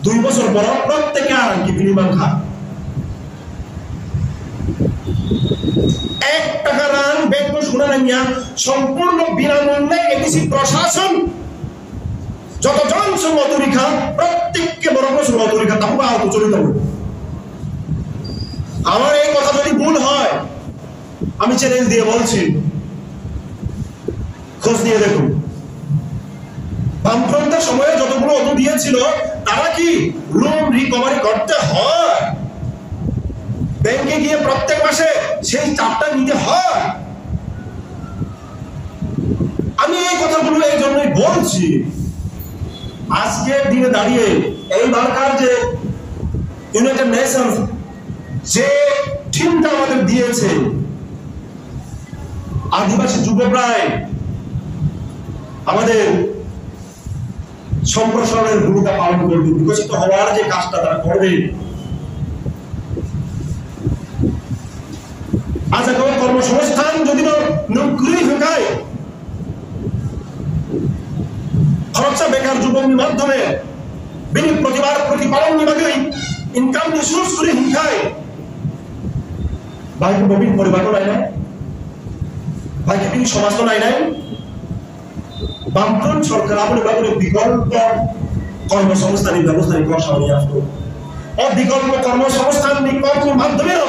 2 বছর পর প্রত্যেকে আর কি বিনিময় খা 1 টাকা রান ব্যাংক শোনা না সম্পূর্ণ বিনামূল্যে এডিসি প্রশাসন যতজন সমতরিখা প্রত্যেককে বড় বড় সমতরিখা তাহলে আহত চলিত হবে। আমার এই কথা যদি ভুল হয় আমি চ্যালেঞ্জ দিয়ে বলছি, খোঁজ নিয়ে দেখুন। বামফ্রন্টের সময়ে যতগুলো অটো দিয়েছিল তারা কি লোন রিকভারি করতে হয়? ব্যাংকে গিয়ে প্রত্যেক মাসে সেই চাপটা নিতে হয়? আমি এই কথাগুলো এই জন্যই বলছি, আজকের দিনে দাঁড়িয়ে এই বারকার যে ইউনাইটেড নেশনস যে টিমটা আমাদের দিয়েছে, আদিবাসী যুবকরাই আমাদের সম্প্রসারণের ভূমিকা পালন করবে, বিকশিত হওয়ার যে কাজটা তারা করবে। আজ এখন কর্মসংস্থান যদি নৌকরি ঢোকায় খরচা বেকার যুবকের মাধ্যমে প্রতিবার প্রতিপালন বিভাগে ইনকাম সোর্স করে হিংসায় ভাইকে নবীন পরিবার তো নাই নাই, ভাইকে তিনি সমাজ তো নাই নাই। বামফ্রন্ট সরকার আপনি বাবুর বিকল্প কর্মসংস্থানের ব্যবস্থা নিয়ে আসলো, বিকল্প কর্মসংস্থান কর্মের মাধ্যমেও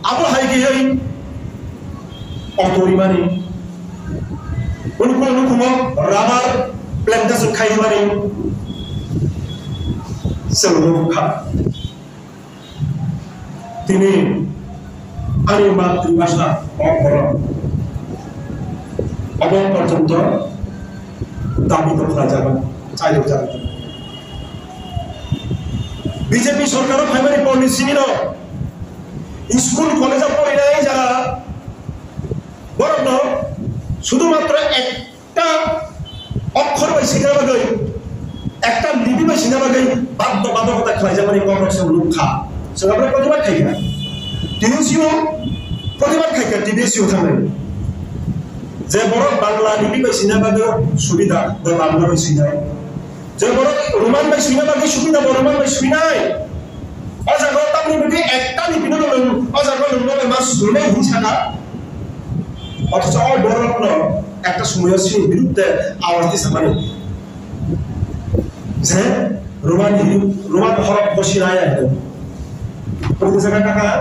আবু হাইকে অপরিমাণে অনুকূল রাবার প্ল্যান্টেশন খাই মানে তিনি আরে মাতৃভাষা অপহরণ অবন পর্যন্ত দাবি করা যাবে, চাইলেও যাবে। বিজেপি সরকারও প্রাইমারি পলিসির স্কুল কলেজে পড়ে নাই যারা, বরং শুধুমাত্র একটা অক্ষর বা শিখাবাগে একটা লিপি বা শিখাবাগে বাধ্যবাধকতা খায়, যেমন লোক খা সেটা আমরা প্রতিবাদ খাই না, টিভিসিও প্রতিবাদ খাই না, টিভিসিও থাকবে যে বড় বাংলা লিপি বা সিনেমাগেও সুবিধা বাংলা বেশি নাই, যে বড় রোমান বা সিনেমাকে সুবিধা রোমান বা সুবি নাই। অজাগর তার লিপিতে একটা লিপি নল অজাগর নল মাস ধরে হিংসাটা, অথচ বড় একটা সময় বিরুদ্ধে আওয়াজ দিছে মানে যে Roman huruf Boshinaya itu. Seperti saya katakan,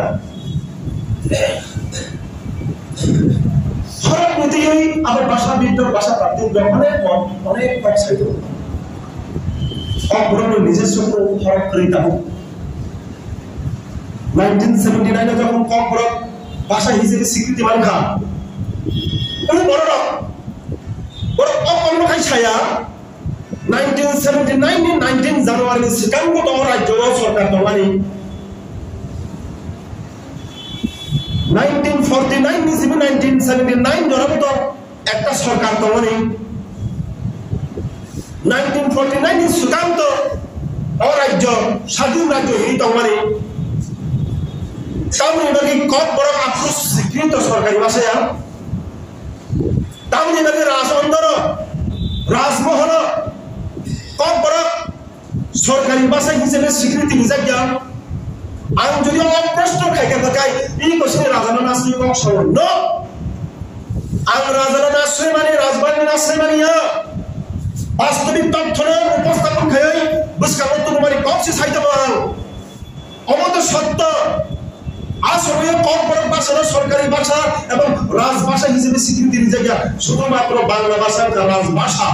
huruf itu apa bahasa bidur bahasa praktik অনেক ভাষা itu. অগ্রণী নিজস্ব হরফ করিতা 1979 যখন কমপরক ভাষা হিসেবে স্বীকৃতি মানখা কোন বড় অপন্ন খাই ছায়া 1979 19 জানুয়ারি সিকাগো দল রাজ্য সরকার দলানি 1949 হিসেবে 1979 জনমত একটা সরকার দলানি 1949 সুকান্ত রাজ্য স্বাধীন রাজ্য এই দলানি তামনি বাকি কত বড় আফসোস স্বীকৃত সরকারি ভাষা তামনি বাকি রাজবন্দর রাজমহল কত বড় সরকারি ভাষা হিসেবে স্বীকৃতি নিজাজ্ঞা আং যদি অপ্রশ্ন খাইকে থাকাই এই কোশিনে রাজানা নাসরি কম সরণ্য আং রাজানা নাসরি মানে রাজবাড়ি নাসরি মানিয়া বাস্তবিক তথ্য উপস্থাপন খাই বুঝকামত তোমারি কপসি সাইতাম অমত সত্য আসলে কর্পোরেট ভাষা সরকারি ভাষা এবং রাজভাষা হিসেবে স্বীকৃতি নিজাজ্ঞা শুধুমাত্র বাংলা ভাষার রাজভাষা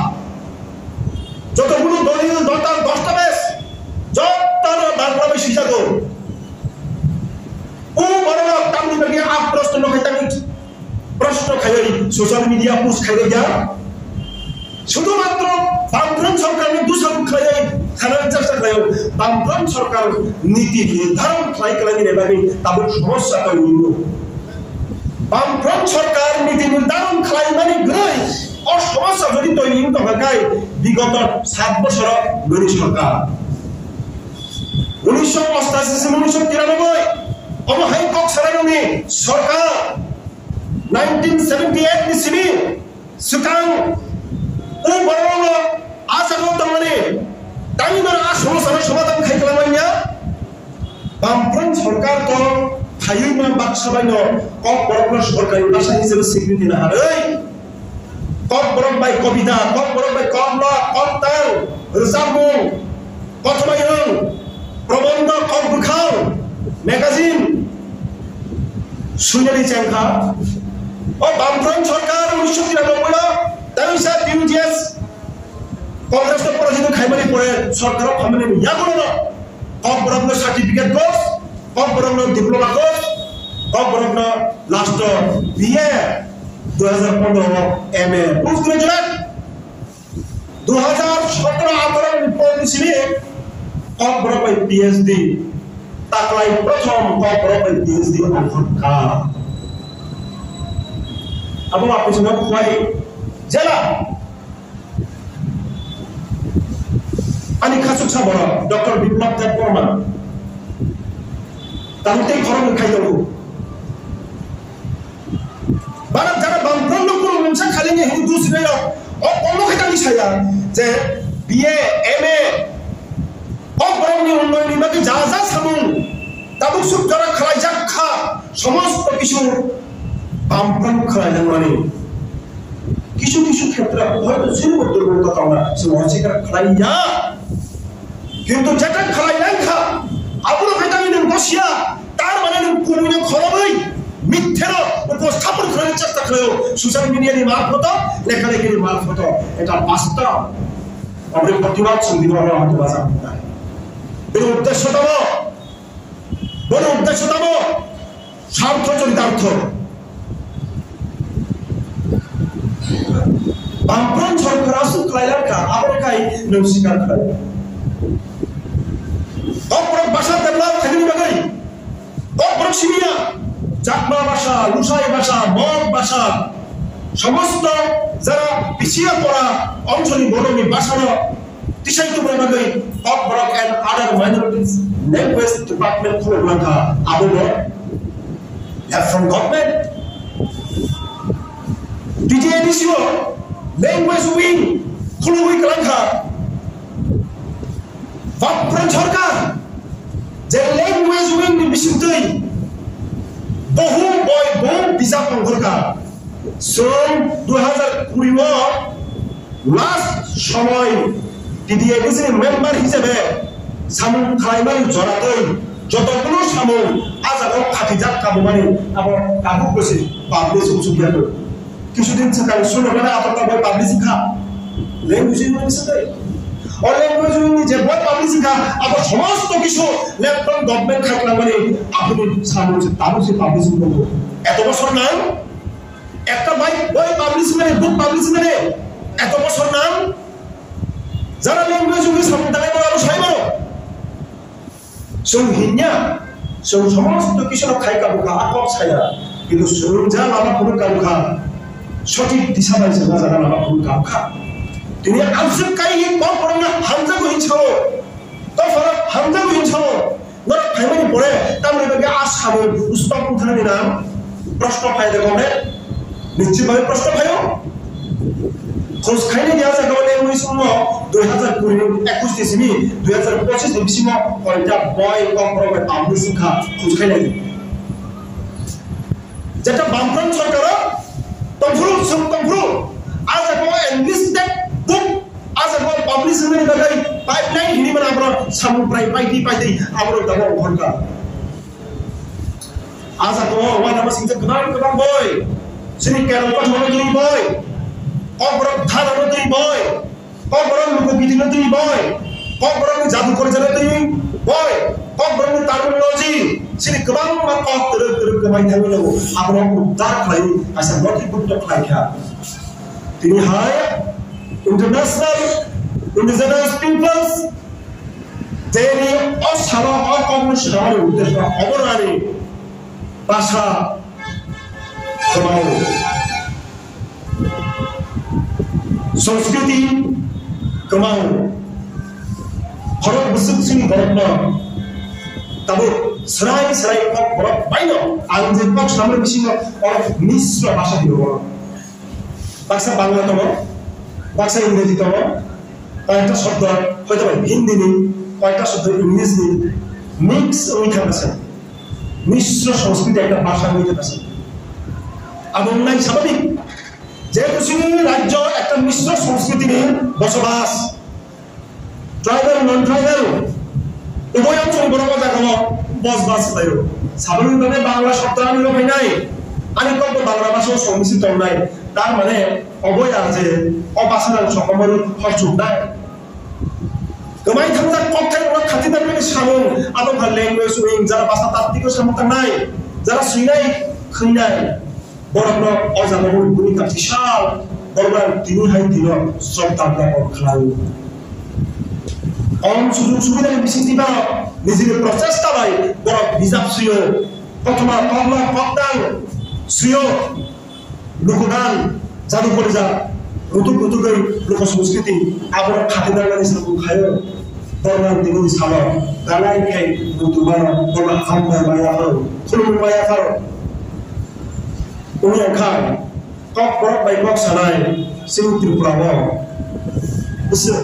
যতগুলো দলিল দস্তাবেজ যত বাংলাদেশ হিসাবে ও বড় তামনি বাকি আপ প্রশ্ন নখাইতামি প্রশ্ন খাই সোশ্যাল মিডিয়া পোস্ট খাই যা শুধুমাত্র বামফ্রন্ট সরকারের দুসব খাই খানার চেষ্টা খাই বামফ্রন্ট সরকার নীতি নির্ধারণ খাই খালানি নেবানি তাদের সমস্যা তৈরি বামফ্রন্ট সরকার নীতি নির্ধারণ খাই মানে গ্রহ ও সমস্যা যদি তৈরি হকাই বিগত 7 বছর গরি সরকার 1988-1993 অবহাই কক সারানি সরকার 1978 নিসিবি সুকাং ও বড় আশা করতাম মানে তাই ধর আর সমস্যার সমাধান খাইতাম না বামফ্রন্ট সরকার তো খাইমা বাক্সাবাইন কক বড় সরকারি ভাষা হিসেবে স্বীকৃতি না হারে কক বড় বাই কবিতা কক বড় বাই কমলা কন্তাল রসামু কথমায়ন প্রবন্ধ কক বুখাও ম্যাগাজিন সুনালি চ্যাংখা ও বামফ্রন্ট সরকার 1993 তাইসা বিউজিএস কংগ্রেস পরাজিত খাইমানি পরে সরকার খামানি ইয়া করলো কক বড় সার্টিফিকেট কোর্স কক বড় ডিপ্লোমা কোর্স কক বড় last BA 2015 MA post graduate 2017-18 report নিছিলি cock বড় পিএইচডি তাকলাই প্রথম কক বড় পিএইচডি অফকা আবু আপনি শুনে খুয়াই জেলা আনি খাসুক সাবর ডক্টর বিপ্লব দেব বর্মা তাহলে খরম খাই দেব বারা যারা বামফ্রন্ট লোক মনসা খালি নে হিন্দু দুসরে ও কোন খাইতানি ছায়া যে বিএ এমএ ও বরংনি উন্নয়ন বাকি যা যা সামুন তাবুক সুখ যারা খালাই যাক খা সমস্ত কিছু বামফ্রন্ট খালাই মানে কিছু কিছু ক্ষেত্রে হয়তো শুরু করতে কথা আমরা সে অধিকার খাইয়া কিন্তু যেটা খাই নাই খা আবুল ভিটামিন বসিয়া তার মানে কোন খরবই মিথ্যের উপস্থাপন করার চেষ্টা করেও সোশ্যাল মিডিয়ার মারফত লেখালেখির মারফত এটা বাস্তব আমাদের প্রতিবাদ সংবিধান আমাদের বাজার এর উদ্দেশ্যতম স্বার্থ চরিতার্থ বামফ্রন্ট সরকার আসুক লাইলাকা আবরকাই নৌশিকার খাই অপরক ভাষা ডেভেলপ থাকেনি বাগাই অপরক সিমিয়া চাকমা ভাষা লুসাই ভাষা মগ ভাষা সমস্ত যারা পিছিয়ে পড়া অঞ্চলি বড়মি ভাষার তিসাইতো বাগাই অপরক and other minorities language department খুলে রাখা আবুল ফ্রম গভর্নমেন্ট ডিজিএডিসিও ল্যাঙ্গুয়েজ উইং খুলুই রাখা বামফ্রন্ট সরকার যে ল্যাঙ্গুয়েজ উইং ni bisintei বহু বই বহু বিজাব অঙ্গরকা সন 2020 লাস্ট সময় টিডিএডিসি মেম্বার হিসেবে সামুং খাইমারি জড়াতই যতগুলো সামুং আজ আবার খাটি যাক কাবু মানে আবার কাবু করেছে পাবলিশ সুবিধা করে কিছুদিন সকাল শুনে মানে আপনার বই পাবলিশ খা ল্যাঙ্গুয়েজ ইউনিভার্সিটি और ল্যাঙ্গুয়েজ যে বই পাবলিশ খা আবার সমস্ত কিছু ল্যাপটপ গভর্নমেন্ট খাটলা মানে আপনি সামুং তারও সে পাবলিশ করব এত বছর নাম একটা বই পাবলিশ মানে বুক পাবলিশ মানে এত বছর নাম যারা ল্যাঙ্গুয়েজ সম্প্রদায় বড় সাইমারো সংহিন্যা সমস্ত কিছু খাই কাবুখা আকক ছায়া কিন্তু যা লাভা কোনো কাবুখা সঠিক দিশা পাইছে না যারা লাভা কোনো কাবুখা তিনি আবসুক কাই কম করে না হামজা গহিনছ তো ফরক হামজা গহিনছ নরক খাইমানি পড়ে তামরে বাগে আসামে উস্তাদ উঠানি নাম প্রশ্ন পাই দেখবে নিশ্চিতভাবে প্রশ্ন পাইও খোঁজ খাইনি দেওয়া যায় কেবল এই সময় 2021 ডিসেম্বর 2025 ডিসেম্বর কয়টা বই কম করে পাবলিশ শিক্ষা খোঁজ খাইনি যেটা বামফ্রন্ট সরকার তমফ্রু আজ এখন এনলিস্টেড বুক আজ এখন পাবলিশ হয়ে গেল পাইপলাইন হিনি মানে আমরা সামুদ্র পাইতে আমরা দাবো ঘন্টা আজ এখন ওয়ান নাম্বার সিংহ গোবাং বই সিনি কেন কথা বলি বই কবরক ধারণ তুই বয় কবরক লোকগীতি তুই বয় কবরক জাদু করে জানা তুই বয় কবরক টার্মিনোলজি সিনি গোবাং মা কক তরক কমাই থাকলো আমরা উদ্ধার খাই আসা নথি বুদ্ধ খাইখা তিনি হায় ইন্টারন্যাশনাল ইন্ডিজিনাস পিপলস তিনি অসারা অকর্মশালী উদ্দেশ্য অবরানি ভাষা কমাও संस्कृति कमाओ भारत विश्व सिंह भारत तब सराय कक भारत पाइनो आं जे कक सामने बिसिंग और मिश्र भाषा दियो भाषा बांग्ला तब भाषा इंग्रेजी तब कयटा शब्द হয়তো হিন্দি নি কয়টা শব্দ ইংলিশ নি মিক্স হইতে আছে মিশ্র সংস্কৃতি একটা ভাষা হইতে আছে এবং নাই স্বাভাবিক যেহেতু সিনি রাজ্য একটা মিশ্র সংস্কৃতি নিয়ে বসবাস ট্রাইবাল নন ট্রাইবাল উভয় অঞ্চল বড় কথা কেন বসবাস পাইও স্বাভাবিকভাবে বাংলা শব্দ আমি লোক নাই আমি কত বাংলা ভাষাও সংমিশ্রিত নাই তার মানে অবয় আছে অপাসনাল সকমর হরচুক নাই গোমাই থাকা কথায় ওরা খাতিদার মানে সামং আদম ল্যাঙ্গুয়েজ উইং যারা ভাষা তাত্ত্বিক সামর্থ্য নাই যারা সুইনাই খুইনাই বড় বড় অজানবর ভূমিকা বিশাল বড় তিনি হাই দিল শ্রদ্ধা জ্ঞাপন খেলাও অন সুযোগ সুবিধা বেশি দিবা নিজের প্রচেষ্টা ভাই বড় বিজাব সুয় প্রথমা কমলা কপ্তান সুয় লোকগান জাদু করে যা নতুন নতুন লোক সংস্কৃতি আবার খাতিদার মানে সাবু খায় বড় তিনি সালো গালাই খাই নতুন বড় হামবা মায়া করো খুলুম মায়া করো উনি খান কক বড় বাই কক সানাই সিং ত্রিপুরা বড় বুঝছো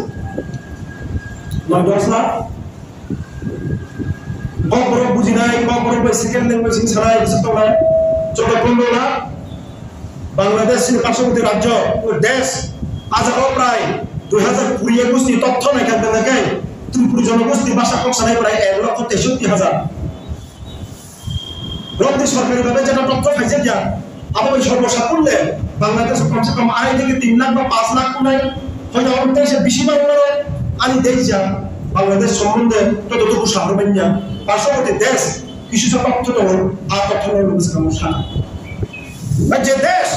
নয় 10 লাখ কক বড় বুঝি নাই কক বড় বাই সেকেন্ড ল্যাঙ্গুয়েজ সিং সানাই বুঝছো তো না 14-15 লাখ বাংলাদেশ পার্শ্ববর্তী রাজ্য দেশ আজ প্রায় 2020-21 তথ্য এখান থেকে ত্রিপুরা জনগোষ্ঠীর ভাষা কক সানাই প্রায় 1,63,000 রাজ্য সরকারিভাবে যেটা তথ্য পাইছে গিয়া আবার ওই সর্বসাকুল্যে বাংলাদেশ কমসে কম 2.5 থেকে 3 লাখ বা 5 লাখ নাই হয়তো আমার দেশে বেশি মানুষ আমি দেখি যা বাংলাদেশ সম্বন্ধে ততটুকু সাহায্য না পার্শ্ববর্তী দেশ কিছু তথ্য তো আর তথ্য সমস্যা যে দেশ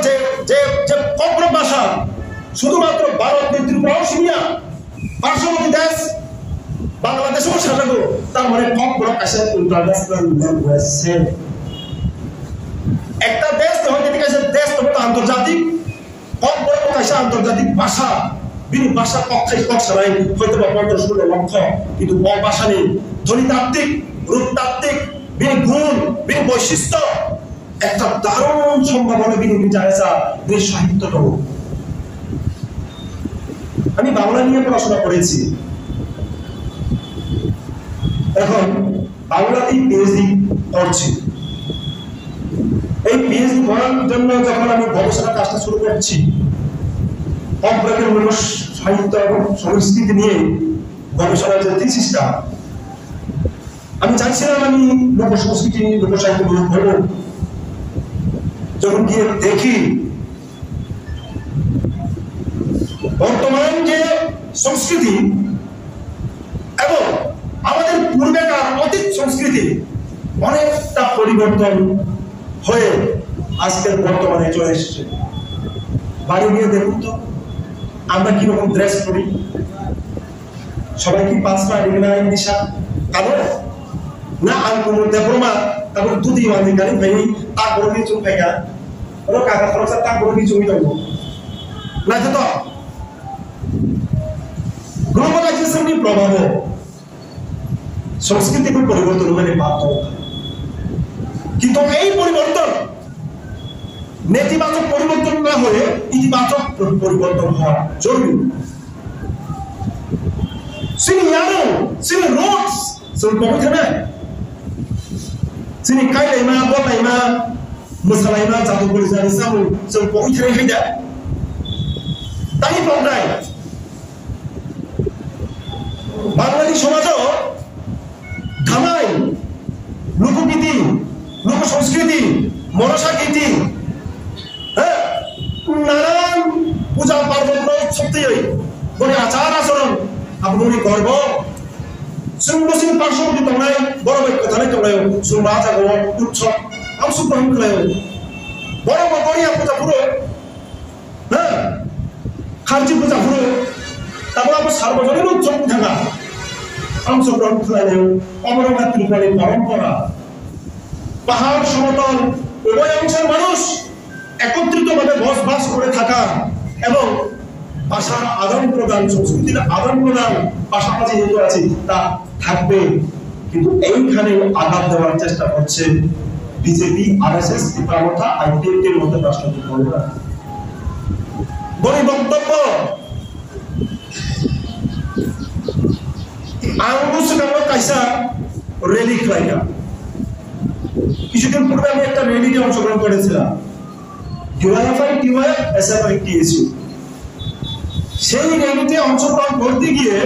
যে যে যে কব্র ভাষা শুধুমাত্র ভারত ত্রিপুরা সীমিয়া পার্শ্ববর্তী দেশ বাংলাদেশেও সাজাবো তার মানে কব্র কাছে ইন্টারন্যাশনাল ল্যাঙ্গুয়েজ একটা দেশ হয়তো ঠিক আছে দেশ তো আন্তর্জাতিক কম বড় কাছে আন্তর্জাতিক ভাষা বিনি ভাষা পক্ষে পক্ষ নাই হয়তো বা 15-16 লক্ষ কিন্তু ভাষা নেই ধ্বনিতাত্ত্বিক রূপতাত্ত্বিক বিনি গুণ বিনি বৈশিষ্ট্য একটা দারুণ সম্ভাবনা বিনি বিচারেছা বিনি সাহিত্যটাও আমি বাংলা নিয়ে পড়াশোনা করেছি এখন বাংলাতেই পিএইচডি করছি এই পিএইচডি করার জন্য যখন আমি গবেষণা কাজটা শুরু করছি কমপক্ষে সাহিত্য এবং সংস্কৃতি নিয়ে গবেষণার যে থিসিসটা, আমি চাইছিলাম আমি লোক সংস্কৃতি লোক সাহিত্য নিয়ে পড়ব। যখন গিয়ে দেখি বর্তমান যে সংস্কৃতি এবং আমাদের পূর্বেকার অতীত সংস্কৃতি অনেকটা পরিবর্তন হয়ে আজকের বর্তমানে চলে এসেছে। বাড়ি গিয়ে দেখুন তো আমরা কিরকম ড্রেস করি, সবাই কি পাঁচটা ডিগ্রি দিশা কারণ না আলকুম দেবরমা তারপর দুদি মানে গাড়ি ভাই তা বড় কিছু ভাইয়া ওরা কাকা খরচা তা বড় কিছু দেবো না। তো গ্লোবালাইজেশনের প্রভাবে সংস্কৃতির পরিবর্তন মানে বাধ্য, কিন্তু এই পরিবর্তন নেতিবাচক পরিবর্তন না হয়ে ইতিবাচক পরিবর্তন হওয়া জরুরি। Sini Yaro, sini Rhodes, sini Pemutana, sini Kaila Ima, Bola Ima, Musala Ima, Satu Polisi Samu, sini Pemutana Hida. Tadi Pondai, Bangladesh সমাজও ধামাই লোকগীতি, লোক সংস্কৃতি, মনসা গীতি, হ্যাঁ নানান পূজা পার্বণ সত্যিই বলে আচার আচরণ আপনি গর্ব সুন্দর পার্শ্ববর্তী তলায় বড় কথাই তলায় সুন্দর আচার উৎসব অংশগ্রহণ করে বড় বড়িয়া পূজা পুরো হ্যাঁ খার্জি পূজা পুরো তারপর আমার সার্বজনীন উৎসব থাকা অংশগ্রহণ করে অমরনাথ পরম্পরা পাহাড় সমতল উভয় অংশের মানুষ একত্রিতভাবে বসবাস করে থাকা এবং ভাষার আদান প্রদান সংস্কৃতির আদান প্রদান পাশাপাশি যেহেতু আছে তা থাকবে, কিন্তু এইখানে আঘাত দেওয়ার চেষ্টা করছে বিজেপি, আরএসএস, পিতামথা, আইপিএফের মধ্যে রাষ্ট্রপতি বলরা বড় বক্তব্য আঙ্গুস কামো কাইসা রেলি খাইয়া। কিছুদিন পূর্বে আমি একটা রেলিতে অংশগ্রহণ করেছিলাম, সেই রেলিতে অংশগ্রহণ করতে গিয়ে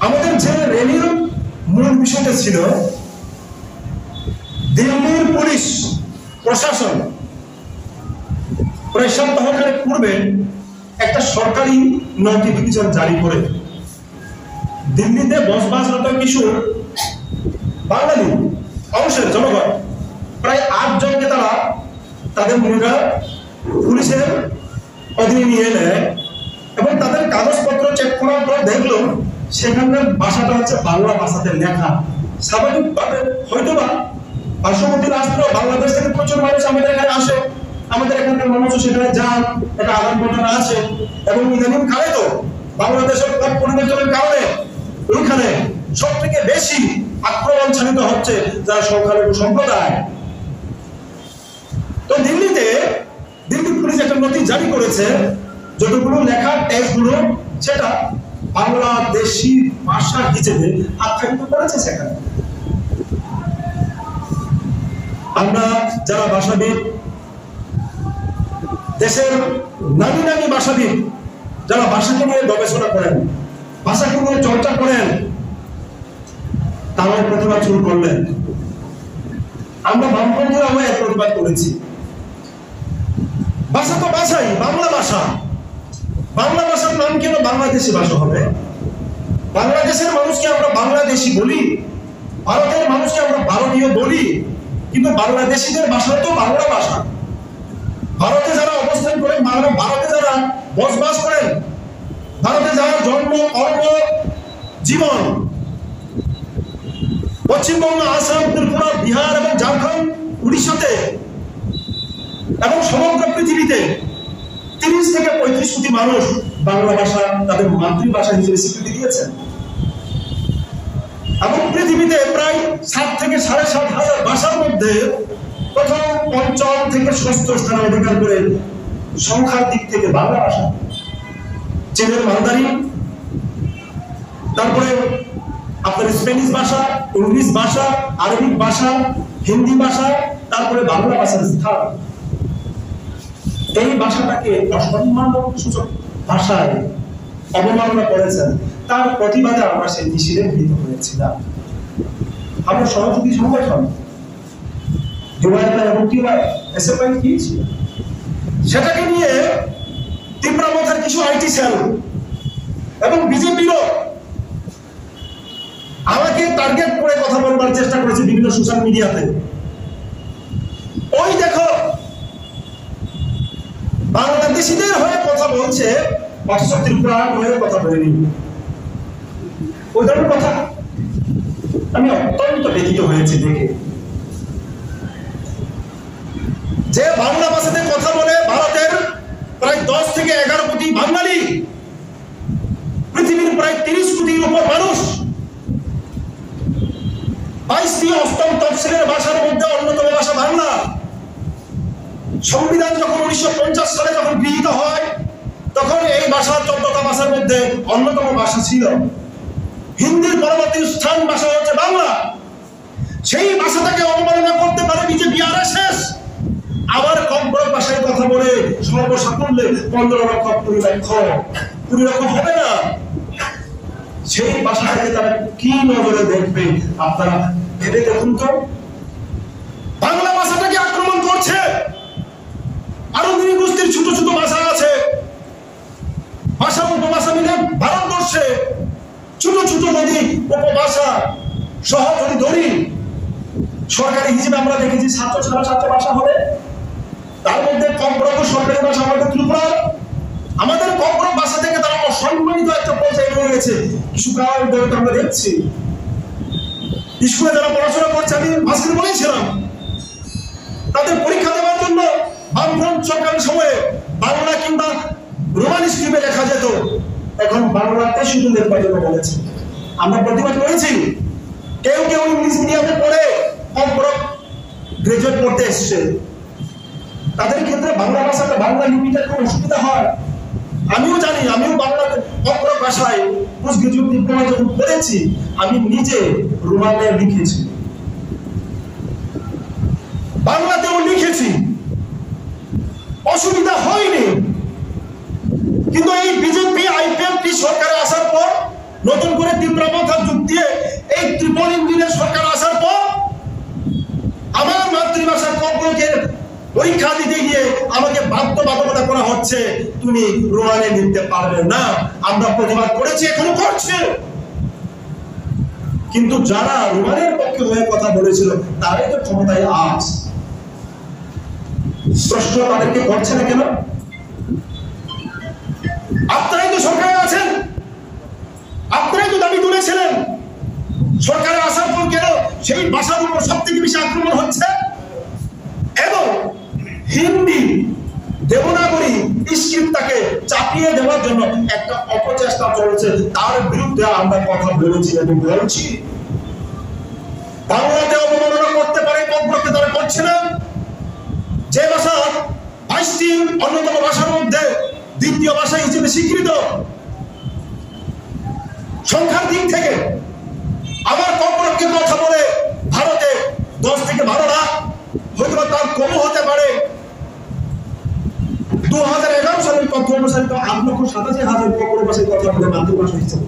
আমাদের যে রেলির মূল বিষয়টা ছিল দিল্লির পুলিশ প্রশাসন প্রায় সপ্তাহখানেক পূর্বে একটা সরকারি নোটিফিকেশন জারি করে দিল্লিতে বসবাসরত কিছু বাঙালি অংশের জনগণ প্রায় 8 জনকে তারা তাদের ভূমিকা পুলিশের অধীনে নিয়ে নেয় এবং তাদের কাগজপত্র চেক করার পর দেখলো সেখানকার ভাষাটা হচ্ছে বাংলা ভাষাতে লেখা। স্বাভাবিকভাবে হয়তো বা পার্শ্ববর্তী রাষ্ট্র বাংলাদেশ থেকে প্রচুর মানুষ আমাদের এখানে আসে, আমাদের এখানকার মানুষও সেখানে যান, একটা আদান প্রদান আছে এবং ইদানিং কালে তো বাংলাদেশের পট পরিবর্তনের কারণে ওইখানে সব থেকে বেশি আক্রমণ চালিত হচ্ছে যারা সংখ্যালঘু সম্প্রদায়। তো দিল্লি পুলিশ একটা নোটিশ জারি করেছে, যতগুলো লেখা টেক্সট গুলো সেটা বাংলাদেশি ভাষা হিসেবে আখ্যায়িত করেছে। সেখানে আমরা যারা ভাষাবিদ, দেশের নামি নামি ভাষাবিদ যারা ভাষাকে নিয়ে গবেষণা করেন, ভাষাকে নিয়ে চর্চা করেন, তারাও প্রতিবাদ শুরু করলেন। আমরা বামপন্থীরাও এক প্রতিবাদ করেছি। ভাষা তো ভাষাই, বাংলা ভাষা। বাংলা ভাষার নাম কেন বাংলাদেশি ভাষা হবে? বাংলাদেশের মানুষকে আমরা বাংলাদেশি বলি, ভারতের মানুষকে আমরা ভারতীয় বলি, কিন্তু বাংলাদেশিদের ভাষা তো বাংলা ভাষা। ভারতে যারা অবস্থান করেন, ভারতে যারা বসবাস করেন, ভারতে যারা জন্ম কর্ম জীবন, পশ্চিমবঙ্গ, আসাম, ত্রিপুরা, বিহার এবং ঝাড়খণ্ড, উড়িষ্যাতে এবং সমগ্র পৃথিবীতে 30 থেকে 35 কোটি মানুষ বাংলা ভাষা তাদের মাতৃভাষা হিসেবে স্বীকৃতি দিয়েছেন এবং পৃথিবীতে প্রায় 7 থেকে 7.5 হাজার ভাষার মধ্যে প্রথম 5ম থেকে 6ষ্ঠ স্থান অধিকার করে সংখ্যার দিক থেকে বাংলা ভাষা। চীনের মান্দারিন, তারপরে আপনার স্প্যানিশ ভাষা, ইংলিশ ভাষা, আরবিক ভাষা, হিন্দি ভাষা, তারপরে বাংলা ভাষার স্থান। এই ভাষাটাকে অসম্মানজনক সূচক ভাষায় অবমাননা করেছেন, তার প্রতিবাদে আমরা সেই মিছিলে মিলিত হয়েছিলাম। আমরা সহযোগী সংগঠন এবং এসএফআই গিয়েছিল, সেটাকে নিয়ে তীব্রমাথার কিছু আইটি সেল এবং বিজেপিরও আমাকে টার্গেট করে কথা বলবার চেষ্টা করেছে বিভিন্ন সোশ্যাল মিডিয়াতে। ওই দেখো বাংলাদেশিদের হয়ে কথা বলছে, অথচ ত্রিপুরার হয়ে কথা বলেনি। ওই ধরনের কথা আমি অত্যন্ত ব্যথিত হয়েছি দেখে, যে বাংলা ভাষাতে কথা বলে ভারতের প্রায় 10 থেকে 11 কোটি বাঙালি, পৃথিবীর প্রায় 30 কোটির উপর মানুষ, 22টি অষ্টম তফসিলের ভাষার মধ্যে অন্যতম ভাষা বাংলা। সংবিধান যখন 1950 সালে যখন গৃহীত হয়, তখন এই ভাষা 14টা ভাষার মধ্যে অন্যতম ভাষা ছিল। হিন্দির পরবর্তী স্থান ভাষা হচ্ছে বাংলা। সেই ভাষাটাকে অবমাননা করতে পারে বিজেপি আরএসএস, আবার কম ভাষায় কথা বলে সর্বসাকুল্যে 15 লক্ষ 20 লক্ষ হবে না। সেই ভাষাটাকে তারা কি নজরে দেখবে আপনারা ভেবে দেখুন তো। বাংলা ভাষাটাকে আক্রমণ করছে। আরো নৃগোষ্ঠীর ছোট ছোট ভাষা আছে, ভাষা উপভাষা মিলে ভারতবর্ষে ছোট ছোট যদি উপভাষা সহ যদি ধরি, সরকারি হিসেবে আমরা দেখেছি 7 ভাষা হবে, তার মধ্যে কমপক্ষে সরকারি ভাষা আমাদের ত্রিপুরা। আমাদের কমপক্ষে ভাষা থেকে তারা অসম্মানিত একটা পর্যায়ে রয়ে গেছে। কিছু কারণ ধরে আমরা দেখছি, স্কুলে যারা পড়াশোনা করছে, আমি ভাষা বলেছিলাম, তাদের পরীক্ষা দেওয়ার জন্য বামফ্রন্ট সরকারের সময়ে বাংলা কিংবা রোমান স্ক্রিপ্টে লেখা যেত, এখন বাংলাতে শুধু লেখার জন্য বলেছে। আমরা প্রতিবাদ করেছি। কেউ কেউ ইংলিশ মিডিয়ামে পড়ে কমপক্ষে গ্রাজুয়েট করতে এসছে, তাদের ক্ষেত্রে বাংলা ভাষাটা, বাংলা লিপিটা খুব অসুবিধা হয়। আমিও জানি, আমিও বাংলা অপর ভাষায় পোস্ট গ্রাজুয়েট ডিপ্লোমা যখন করেছি, আমি নিজে রোমানে লিখেছি, বাংলাতেও লিখেছি, অসুবিধা হয়নি। কিন্তু এই বিজেপি আইপিএফটি সরকারে আসার পর, নতুন করে তীব্রমাথার যুগ দিয়ে এই ত্রিপল ইঞ্জিনের সরকার আসার পর, আমার মাতৃভাষার কমপক্ষে পরীক্ষা দিতে গিয়ে আমাকে বাধ্যবাধকতা করা হচ্ছে, তুমি রোমানে লিখতে পারবে না। আমরা প্রতিবাদ করেছি, এখনো করছে। কিন্তু যারা রোমানের পক্ষে হয়ে কথা বলেছিল, তারাই তো ক্ষমতায় আজ। প্রশ্ন তাদেরকে করছে না কেন? আপনারাই তো সরকারে আছেন, আপনারাই তো দাবি তুলেছিলেন। সরকারে আসার পর কেন সেই ভাষার উপর সব থেকে বেশি আক্রমণ হচ্ছে? এবং হিন্দি দেবনাগরী স্ক্রিপ্টটাকে চাপিয়ে দেওয়ার জন্য একটা অপচেষ্টা চলছে, তার বিরুদ্ধে আমরা কথা বলেছি এবং বলছি। বাংলাতে অবমাননা করতে পারে, কমপক্ষে তারা করছে না। যে ভাষা 22টি অন্যতম ভাষার মধ্যে দ্বিতীয় ভাষা হিসেবে স্বীকৃত, সংখ্যার দিক থেকে আবার কমপক্ষে কথা বলে ভারতে 10 থেকে 12 লাখ, হয়তো তার কমও হতে পারে। 2011 সালের তথ্য অনুসারে 8,87,000 কমপক্ষে ভাষায় কথা বলে মাতৃভাষা হিসেবে।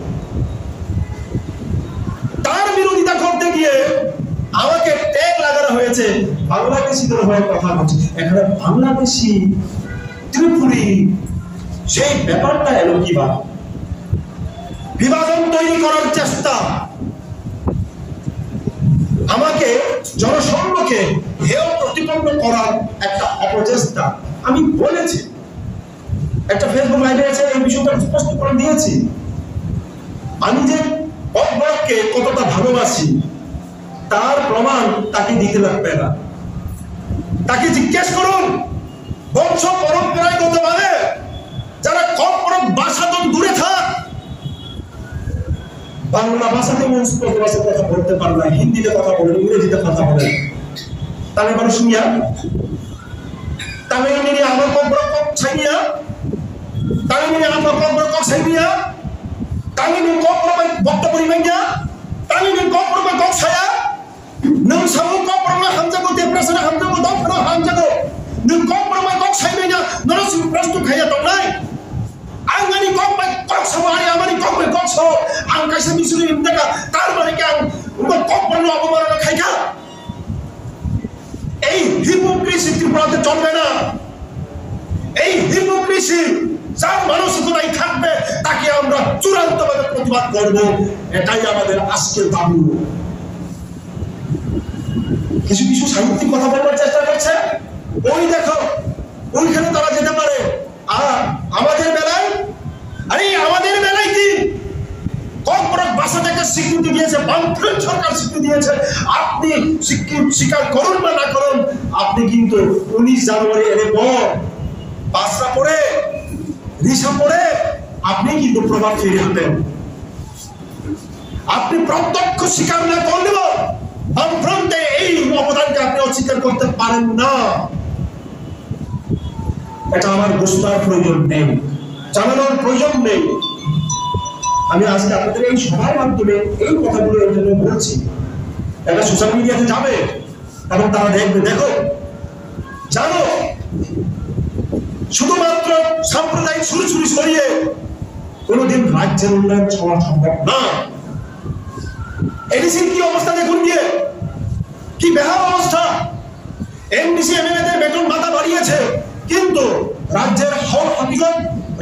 তার বিরোধিতা করতে গিয়ে আমাকে ট্যাগ লাগানো হয়েছে বাংলাদেশিদের হয়ে কথা বলছে। এখানে বাংলাদেশি, ত্রিপুরী, সেই ব্যাপারটা এলো কিভাবে? বিভাজন তৈরি করার চেষ্টা, আমাকে জনসম্মুখে হেয় প্রতিপন্ন করার একটা অপচেষ্টা। আমি বলেছি, একটা ফেসবুক লাইভে আছে, এই বিষয়টা স্পষ্ট করে দিয়েছি। আমি যে অপরাধকে কতটা ভালোবাসি তার প্রমাণ তাকে দিতে লাগবে না। তাকে জিজ্ঞেস করুন, বংশ পরম্পরাগতভাবে যারা কম ভাষা তো দূরে থাক, বাংলা ভাষাতে ভাষায় কথা বলতে পারে না, হিন্দিতে কথা বলেন, ইংরেজিতে কথা বলেন, তাহলে মানুষ নিয়া তামিল মিডিয়া আমার কমপক্ষ ছাইনিয়া, তামিল মিডিয়া আমার কমপক্ষ ছাইনিয়া, তামিল কমপক্ষ বক্তব্য পরিমাণিয়া, তামিল কমপক্ষ ছায়া, নং সামু কমপক্ষ হামজাগো দেপ্রেসনা হামজাগো দফনা হামজাগো, নং কমপক্ষ ছাইনিয়া, নরসিং প্রশ্ন খাইয়া দনাই, আঙ্গাই bosok angka semisal ini mereka karena yang untuk kompon apa খাইকা এই হিপোক্রিসি ত্রিপুরাতে চলবে না। এই হিপোক্রিসি যার মানসিকতাই থাকবে তাকে আমরা চূড়ান্তভাবে প্রতিবাদ করব, এটাই আমাদের আজকের দাবি। কিছু কিছু সাহিত্যিক কথা বলবার চেষ্টা করছে, ওই দেখো ওইখানে তারা যেতে পারে, আর আমাদের বেলায় আমাদের বেলায় কি কর্পোরেট ভাষাটাকে স্বীকৃতি দিয়েছে, বামফ্রন্ট সরকার স্বীকৃতি দিয়েছে। আপনি স্বীকার করুন বা না করুন, আপনি কিন্তু 19 জানুয়ারি এর পর বাসরা পড়ে রিসা পড়ে আপনি কিন্তু প্রভাব ফিরে হতেন। আপনি প্রত্যক্ষ স্বীকার না করলেও বামফ্রন্টে এই অবদানকে আপনি অস্বীকার করতে পারেন না। এটা আমার বুঝবার প্রয়োজন নেই, জানানোর প্রয়োজন নেই। আমি আজকে আপনাদের এই সভার মাধ্যমে এই কথাগুলো এর জন্য বলছি, এটা সোশ্যাল মিডিয়াতে যাবে এবং তারা দেখবে। দেখো জানো, শুধুমাত্র সাম্প্রদায়িক ছুরি সরিয়ে কোনোদিন রাজ্যের উন্নয়ন হওয়া সম্ভব না। এডিসির কি অবস্থা দেখুন গিয়ে, কি বেহাল অবস্থা। এমডিসি এমএলএদের বেতন ভাতা বাড়িয়েছে, কিন্তু রাজ্যের হকিকত,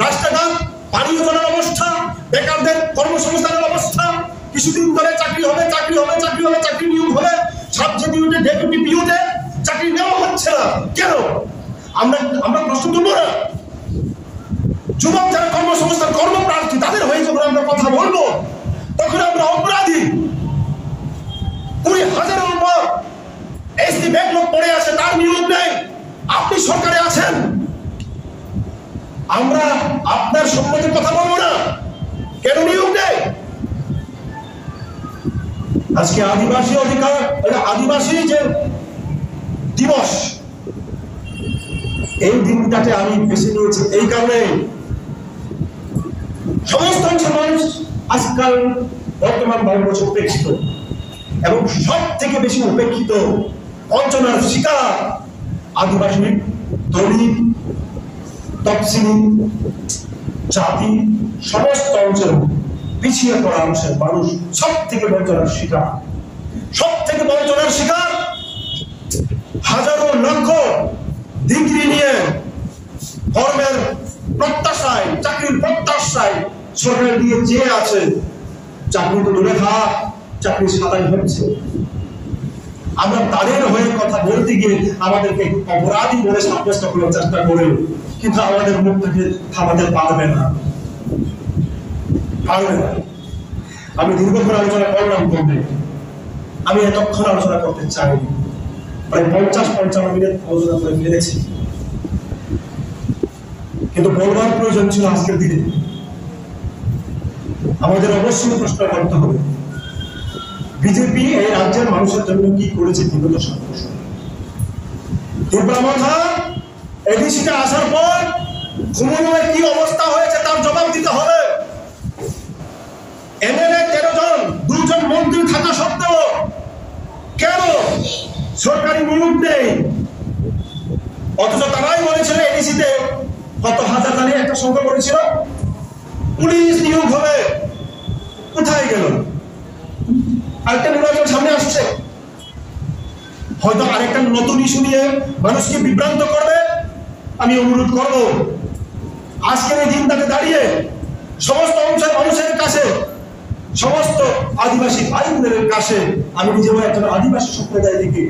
রাস্তাঘাট, পানীয় জলের অবস্থা, বেকারদের কর্মসংস্থানের অবস্থা, কিছুদিন ধরে চাকরি হবে চাকরি নিয়োগ হবে, সাবজেক্টিভিটি ডেপুটি পিওতে চাকরি নেওয়া হচ্ছে না কেন? আমরা প্রশ্ন তুলব না? যুবক যারা কর্মসংস্থান কর্মপ্রার্থী তাদের হয়ে যখন আমরা কথা বলবো তখন আমরা অপরাধী। 20,000-এর উপর এসটি ব্যাকলগ পড়ে আছে, তার নিয়োগ নেই। আপনি সরকারে আছেন, আমরা আপনার সম্মতির কথা বলবো না কেন নিয়োগ নেই? আজকে আদিবাসী অধিকার, আদিবাসী যে দিবস, এই দিনটাতে আমি বেছে নিয়েছি এই কারণে সমস্ত অংশের মানুষ আজকাল বর্তমান ভারতবর্ষে উপেক্ষিত, এবং সব থেকে বেশি উপেক্ষিত বঞ্চনার শিকার আদিবাসী, দলিত, তফসিলি জাতি, সমস্ত অঞ্চল পিছিয়ে পড়া অংশের মানুষ সব থেকে বঞ্চনার শিকার। হাজারো লক্ষ ডিগ্রি নিয়ে কর্মের প্রত্যাশায়, চাকরির প্রত্যাশায় সরকার দিয়ে চেয়ে আছে, চাকরি তো দূরে থাক, চাকরি সাদাই হচ্ছে। আমরা তাদের হয়ে কথা বলতে গিয়ে আমাদেরকে অপরাধী বলে সাব্যস্ত করার চেষ্টা করে, কিন্তু আমাদের মুখ থেকে থামাতে পারবে না। আমি দীর্ঘক্ষণ আলোচনা করলাম করবে, আমি এতক্ষণ আলোচনা করতে চাইনি, প্রায় 50-55 মিনিট আলোচনা করে ফেলেছি, কিন্তু বলবার প্রয়োজন ছিল আজকের দিনে। আমাদের অবশ্যই প্রশ্ন করতে হবে, বিজেপি এই রাজ্যের মানুষের জন্য কি করেছে বিগত 7 বছর? ত্রিপুরা এডিসিতে আসার পর ঘুমনোয় কি অবস্থা হয়েছে তার জবাব দিতে হবে। এমএলএ 13 জন, 2 জন মন্ত্রী থাকা সত্ত্বেও কেন সরকারি নিয়োগ নেই? অথচ তারাই বলেছিল এডিসিতে কত হাজার জানি একটা সংখ্যা করেছিল, পুলিশ নিয়োগ হবে। কোথায় গেল? আরেকটা নির্বাচন সামনে আসছে, হয়তো আরেকটা নতুন ইস্যু নিয়ে মানুষকে বিভ্রান্ত করবে। আমি অনুরোধ করব, আজকের এই দিনটাতে দাঁড়িয়ে সমস্ত অংশের মানুষের কাছে, সমস্ত আদিবাসী ভাই বোনের কাছে, আমি নিজেও একজন আদিবাসী সম্প্রদায় থেকে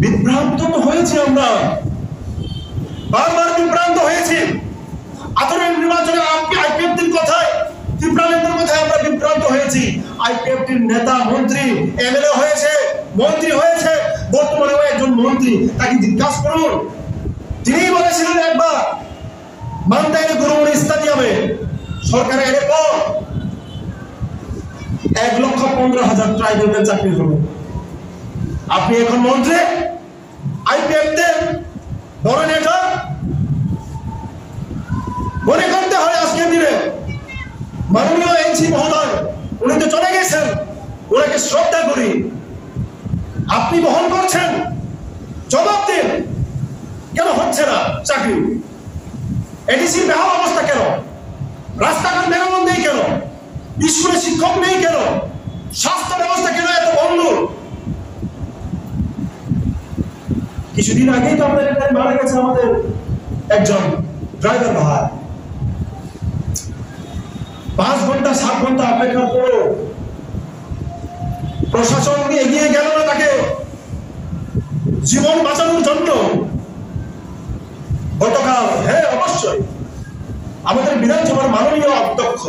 বিভ্রান্ত তো হয়েছি, আমরা বারবার বিভ্রান্ত হয়েছি। আতরের নির্বাচনে আইপিএফটির কথায়, ত্রিপুরালেন্দ্রের কথায় আমরা বিভ্রান্ত হয়েছি। আইপিএফটির নেতা, মন্ত্রী, এমএলএ হয়েছে, মন্ত্রী হয়েছে, বর্তমানে একজন মন্ত্রী, তাকে জিজ্ঞাসা করুন। তিনি বলেছিলেন একবার মান্দাইয়ের গুরুমণি স্টেডিয়ামে সরকারের এরপর 1,15,000 ট্রাইবেলদের চাকরি হলো। আপনি এখন মন্ত্রী, আইপিএফদের বড় নেতা, মনে করতে হয় আজকের দিনে মাননীয় এনসি মহোদয়, উনি তো চলে গেছেন, ওনাকে শ্রদ্ধা করি। আপনি বহন করছেন, জবাব দিন, কেন হচ্ছে না চাকরি? এডিসির বেহাল অবস্থা কেন? রাস্তাঘাট মেরামত নেই কেন? কেন? স্কুলে শিক্ষক নেই কেন? স্বাস্থ্য ব্যবস্থা কেন এত বন্ধ? কিছুদিন আগেই তো আমাদের এখানে মারা গেছে আমাদের একজন ড্রাইভার ভাই। 5 ঘন্টা 7 ঘন্টা অপেক্ষার পরও প্রশাসন এগিয়ে গেল না তাকে জীবন বাঁচানোর জন্য। গতকাল হ্যাঁ অবশ্যই আমাদের বিধানসভার মাননীয় অধ্যক্ষ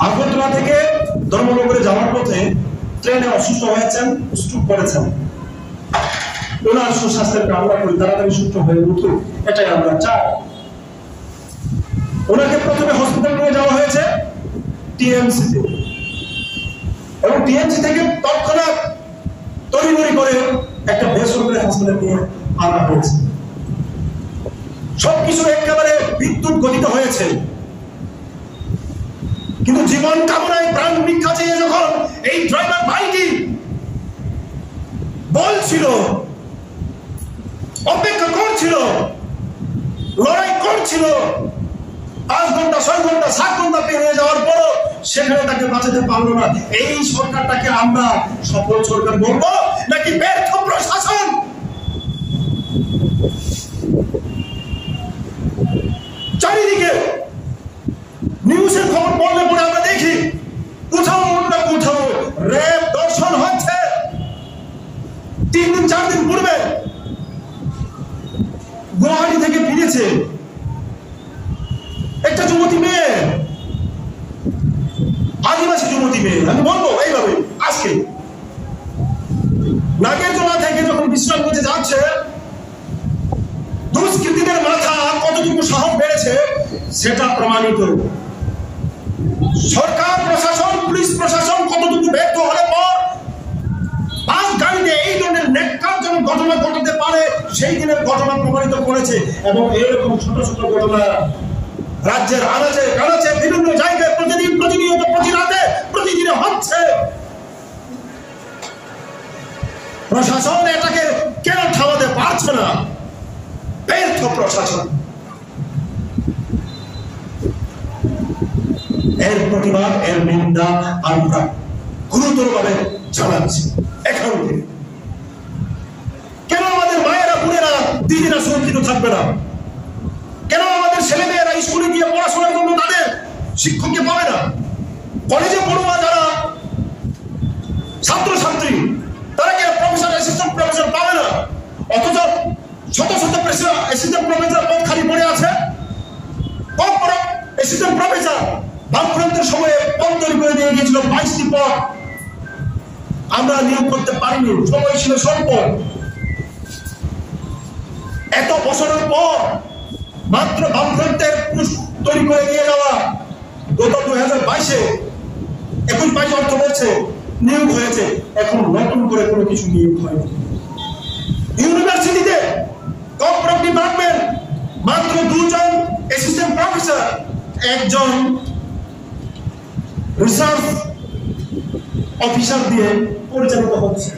আগরতলা থেকে ধর্মনগরে যাওয়ার পথে ট্রেনে অসুস্থ হয়েছেন, স্ট্রোক করেছেন। ওনার সুস্বাস্থ্যের কামনা করি, তাড়াতাড়ি সুস্থ হয়ে উঠুক, এটাই আমরা চাই। ওনাকে প্রথমে হসপিটাল নিয়ে যাওয়া হয়েছে টিএমসিতে, এবং টিএমসি থেকে তৎক্ষণাৎ তড়িঘড়ি করে একটা বেসরকারি হাসপাতালে নিয়ে আনা হয়েছে। সবকিছু একেবারে বিদ্যুৎ গতিত হয়েছে, কিন্তু জীবন কামনায় প্রাণ ভিক্ষা চেয়ে যখন এই ড্রাইভার ভাইটি বলছিল, অপেক্ষা করছিল, লড়াই করছিল, 5 ঘন্টা 6 ঘন্টা 7 ঘন্টা পেরিয়ে যাওয়ার পরও সেখানে তাকে বাঁচাতে পারলো না। এই সরকারটাকে আমরা সফল সরকার বলবো নাকি ব্যর্থ প্রশাসন? চারিদিকে নিউজের খবর পড়লে পরে আমরা দেখি কোথাও না কোথাও রেপ দর্শন হচ্ছে। 3 দিন 4 দিন পূর্বে গুয়াহাটি থেকে ফিরেছে একটা যুবতী মেয়ে, আদিবাসী যুবতী মেয়ে। আমি বলবো এইভাবে, আজকে নাগেরজোলা থেকে যখন বিশ্রাম করতে যাচ্ছে, দুষ্কৃতীদের মাথা কতটুকু সাহস বেড়েছে সেটা প্রমাণিত। সরকার প্রশাসন, পুলিশ প্রশাসন কতটুকু ব্যর্থ হলে পর বাস গাড়িতে এই ধরনের নেককারজনক ঘটনা ঘটাতে পারে সেই দিনের ঘটনা প্রমাণিত করেছে। এবং এরকম ছোট ছোট ঘটনা রাজ্যের আনাচে কানাচে বিভিন্ন জায়গায় প্রতিদিন, প্রতিনিয়ত, প্রতি রাতে, প্রতিদিনে হচ্ছে। প্রশাসন এটাকে কেন থামাতে পারছে না? ব্যর্থ প্রশাসন। এর প্রতিবাদ, এর নিন্দা আমরা গুরুতরভাবে জানাচ্ছি এখন থেকে। কেন আমাদের মায়েরা, বোনেরা, দিদিরা সুরক্ষিত থাকবে না? কেন আমাদের ছেলেমেয়েরা স্কুলে গিয়ে পড়াশোনার জন্য তাদের শিক্ষককে পাবে না? কলেজে পড়ুয়া যারা ছাত্রছাত্রী তারা কি প্রফেসর, অ্যাসিস্ট্যান্ট প্রফেসর পাবে না? অথচ শত শত অ্যাসিস্ট্যান্ট প্রফেসর পদ খালি পড়ে আছে। অ্যাসিস্ট্যান্ট প্রফেসর বামফ্রন্টের সময়ে পদ তৈরি করে দিয়ে গিয়েছিল 22টি পদ। আমরা নিয়োগ করতে পারিনি, সময় ছিল স্বল্প। এত বছরের পর মাত্র বামফ্রন্টের তৈরি করে নিয়ে যাওয়া গত 2022-এ 21-22 অর্থ বলছে নিয়োগ হয়েছে, এখন নতুন করে কোনো কিছু নিয়োগ হয়নি। ইউনিভার্সিটিতে কর্পোরেট ডিপার্টমেন্ট মাত্র 2 জন অ্যাসিস্ট্যান্ট প্রফেসর, 1 জন রিসার্চ অফিসার দিয়ে পরিচালিত হচ্ছে।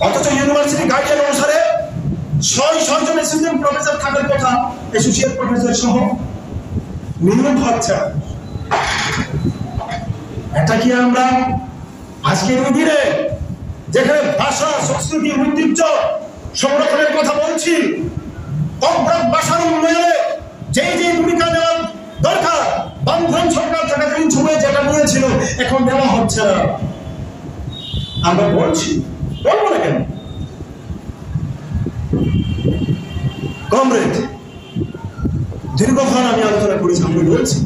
অথচ ইউনিভার্সিটি গাইডলাইন অনুসারে 6 জন অ্যাসিস্ট্যান্ট প্রফেসর থাকার কথা, অ্যাসোসিয়েট প্রফেসর সহ নিয়োগ হচ্ছে। এটা কি আমরা আজকের দিনে যেখানে ভাষা, সংস্কৃতি, ঐতিহ্য সংরক্ষণের কথা বলছি, কমপ্রাক ভাষার উন্নয়নে যে ভূমিকা নেওয়ার দরকার বামফ্রন্ট সরকার থাকাকালীন সময়ে যেটা নিয়েছিল এখন নেওয়া হচ্ছে না? আমরা বলছি, বলবো না কেন? কমরেড, দীর্ঘক্ষণ আমি আলোচনা করেছি, আমি বলছি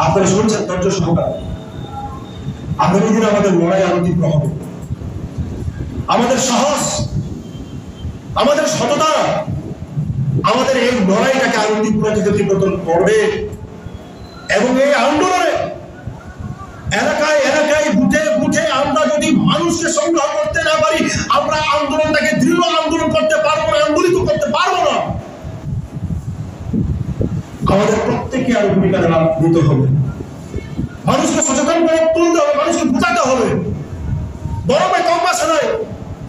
আপনারা শুনছেন ধৈর্য সহকারে। আগামী দিনে আমাদের লড়াই আরো তীব্র হবে। আমাদের সাহস, আমাদের সততা, আমাদের এই লড়াইটাকে আরো তীব্র থেকে তীব্রতর করবে। এবং এই আন্দোলনে এলাকায় এলাকায়, বুথে বুথে আমরা যদি মানুষকে সংগ্রহ করতে না পারি, আমরা আন্দোলনটাকে দৃঢ় আন্দোলন করতে পারবো না, আন্দোলিত করতে পারবো না। আমাদের প্রত্যেকে আরো ভূমিকা নিতে হবে। মানুষকে সচেতন করে তুলতে হবে, মানুষকে বোঝাতে হবে। বড় ভাই কম বাসা নয়,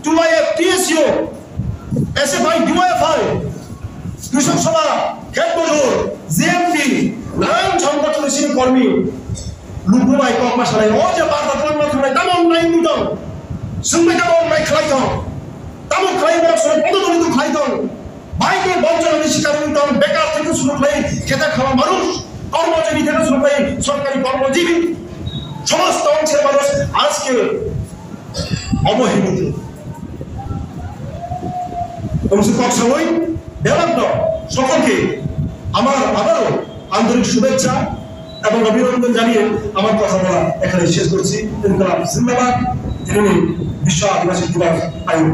TUIF, TSU, SFI, DYFI, কৃষক সভা, ক্ষেত মজুর, জিএমপি, নানান সংগঠনশীল কর্মী লুকুমাই কর্মশালায় ও যে বারবার কর্মশালায় তেমন নাই নিতন সুন্দর তেমন নাই খাইতন তেমন খাইবার সময় পদদলিত খাইতন বাইকে বঞ্চনার শিকার হইতন বেকার থেকে শুরু করে খেতে খাওয়া মানুষ কর্মজীবী থেকে শুরু করে সরকারি কর্মজীবী সমস্ত অংশের মানুষ আজকে অবহেলিত। সময় দেওয়ার সকলকে আমার আবারও আন্তরিক শুভেচ্ছা এবং অভিনন্দন জানিয়ে আমার কথা বলা এখানে শেষ করছি। জিন্দাবাদ, বিশ্ব আদিবাসী দিবস আয়োগ।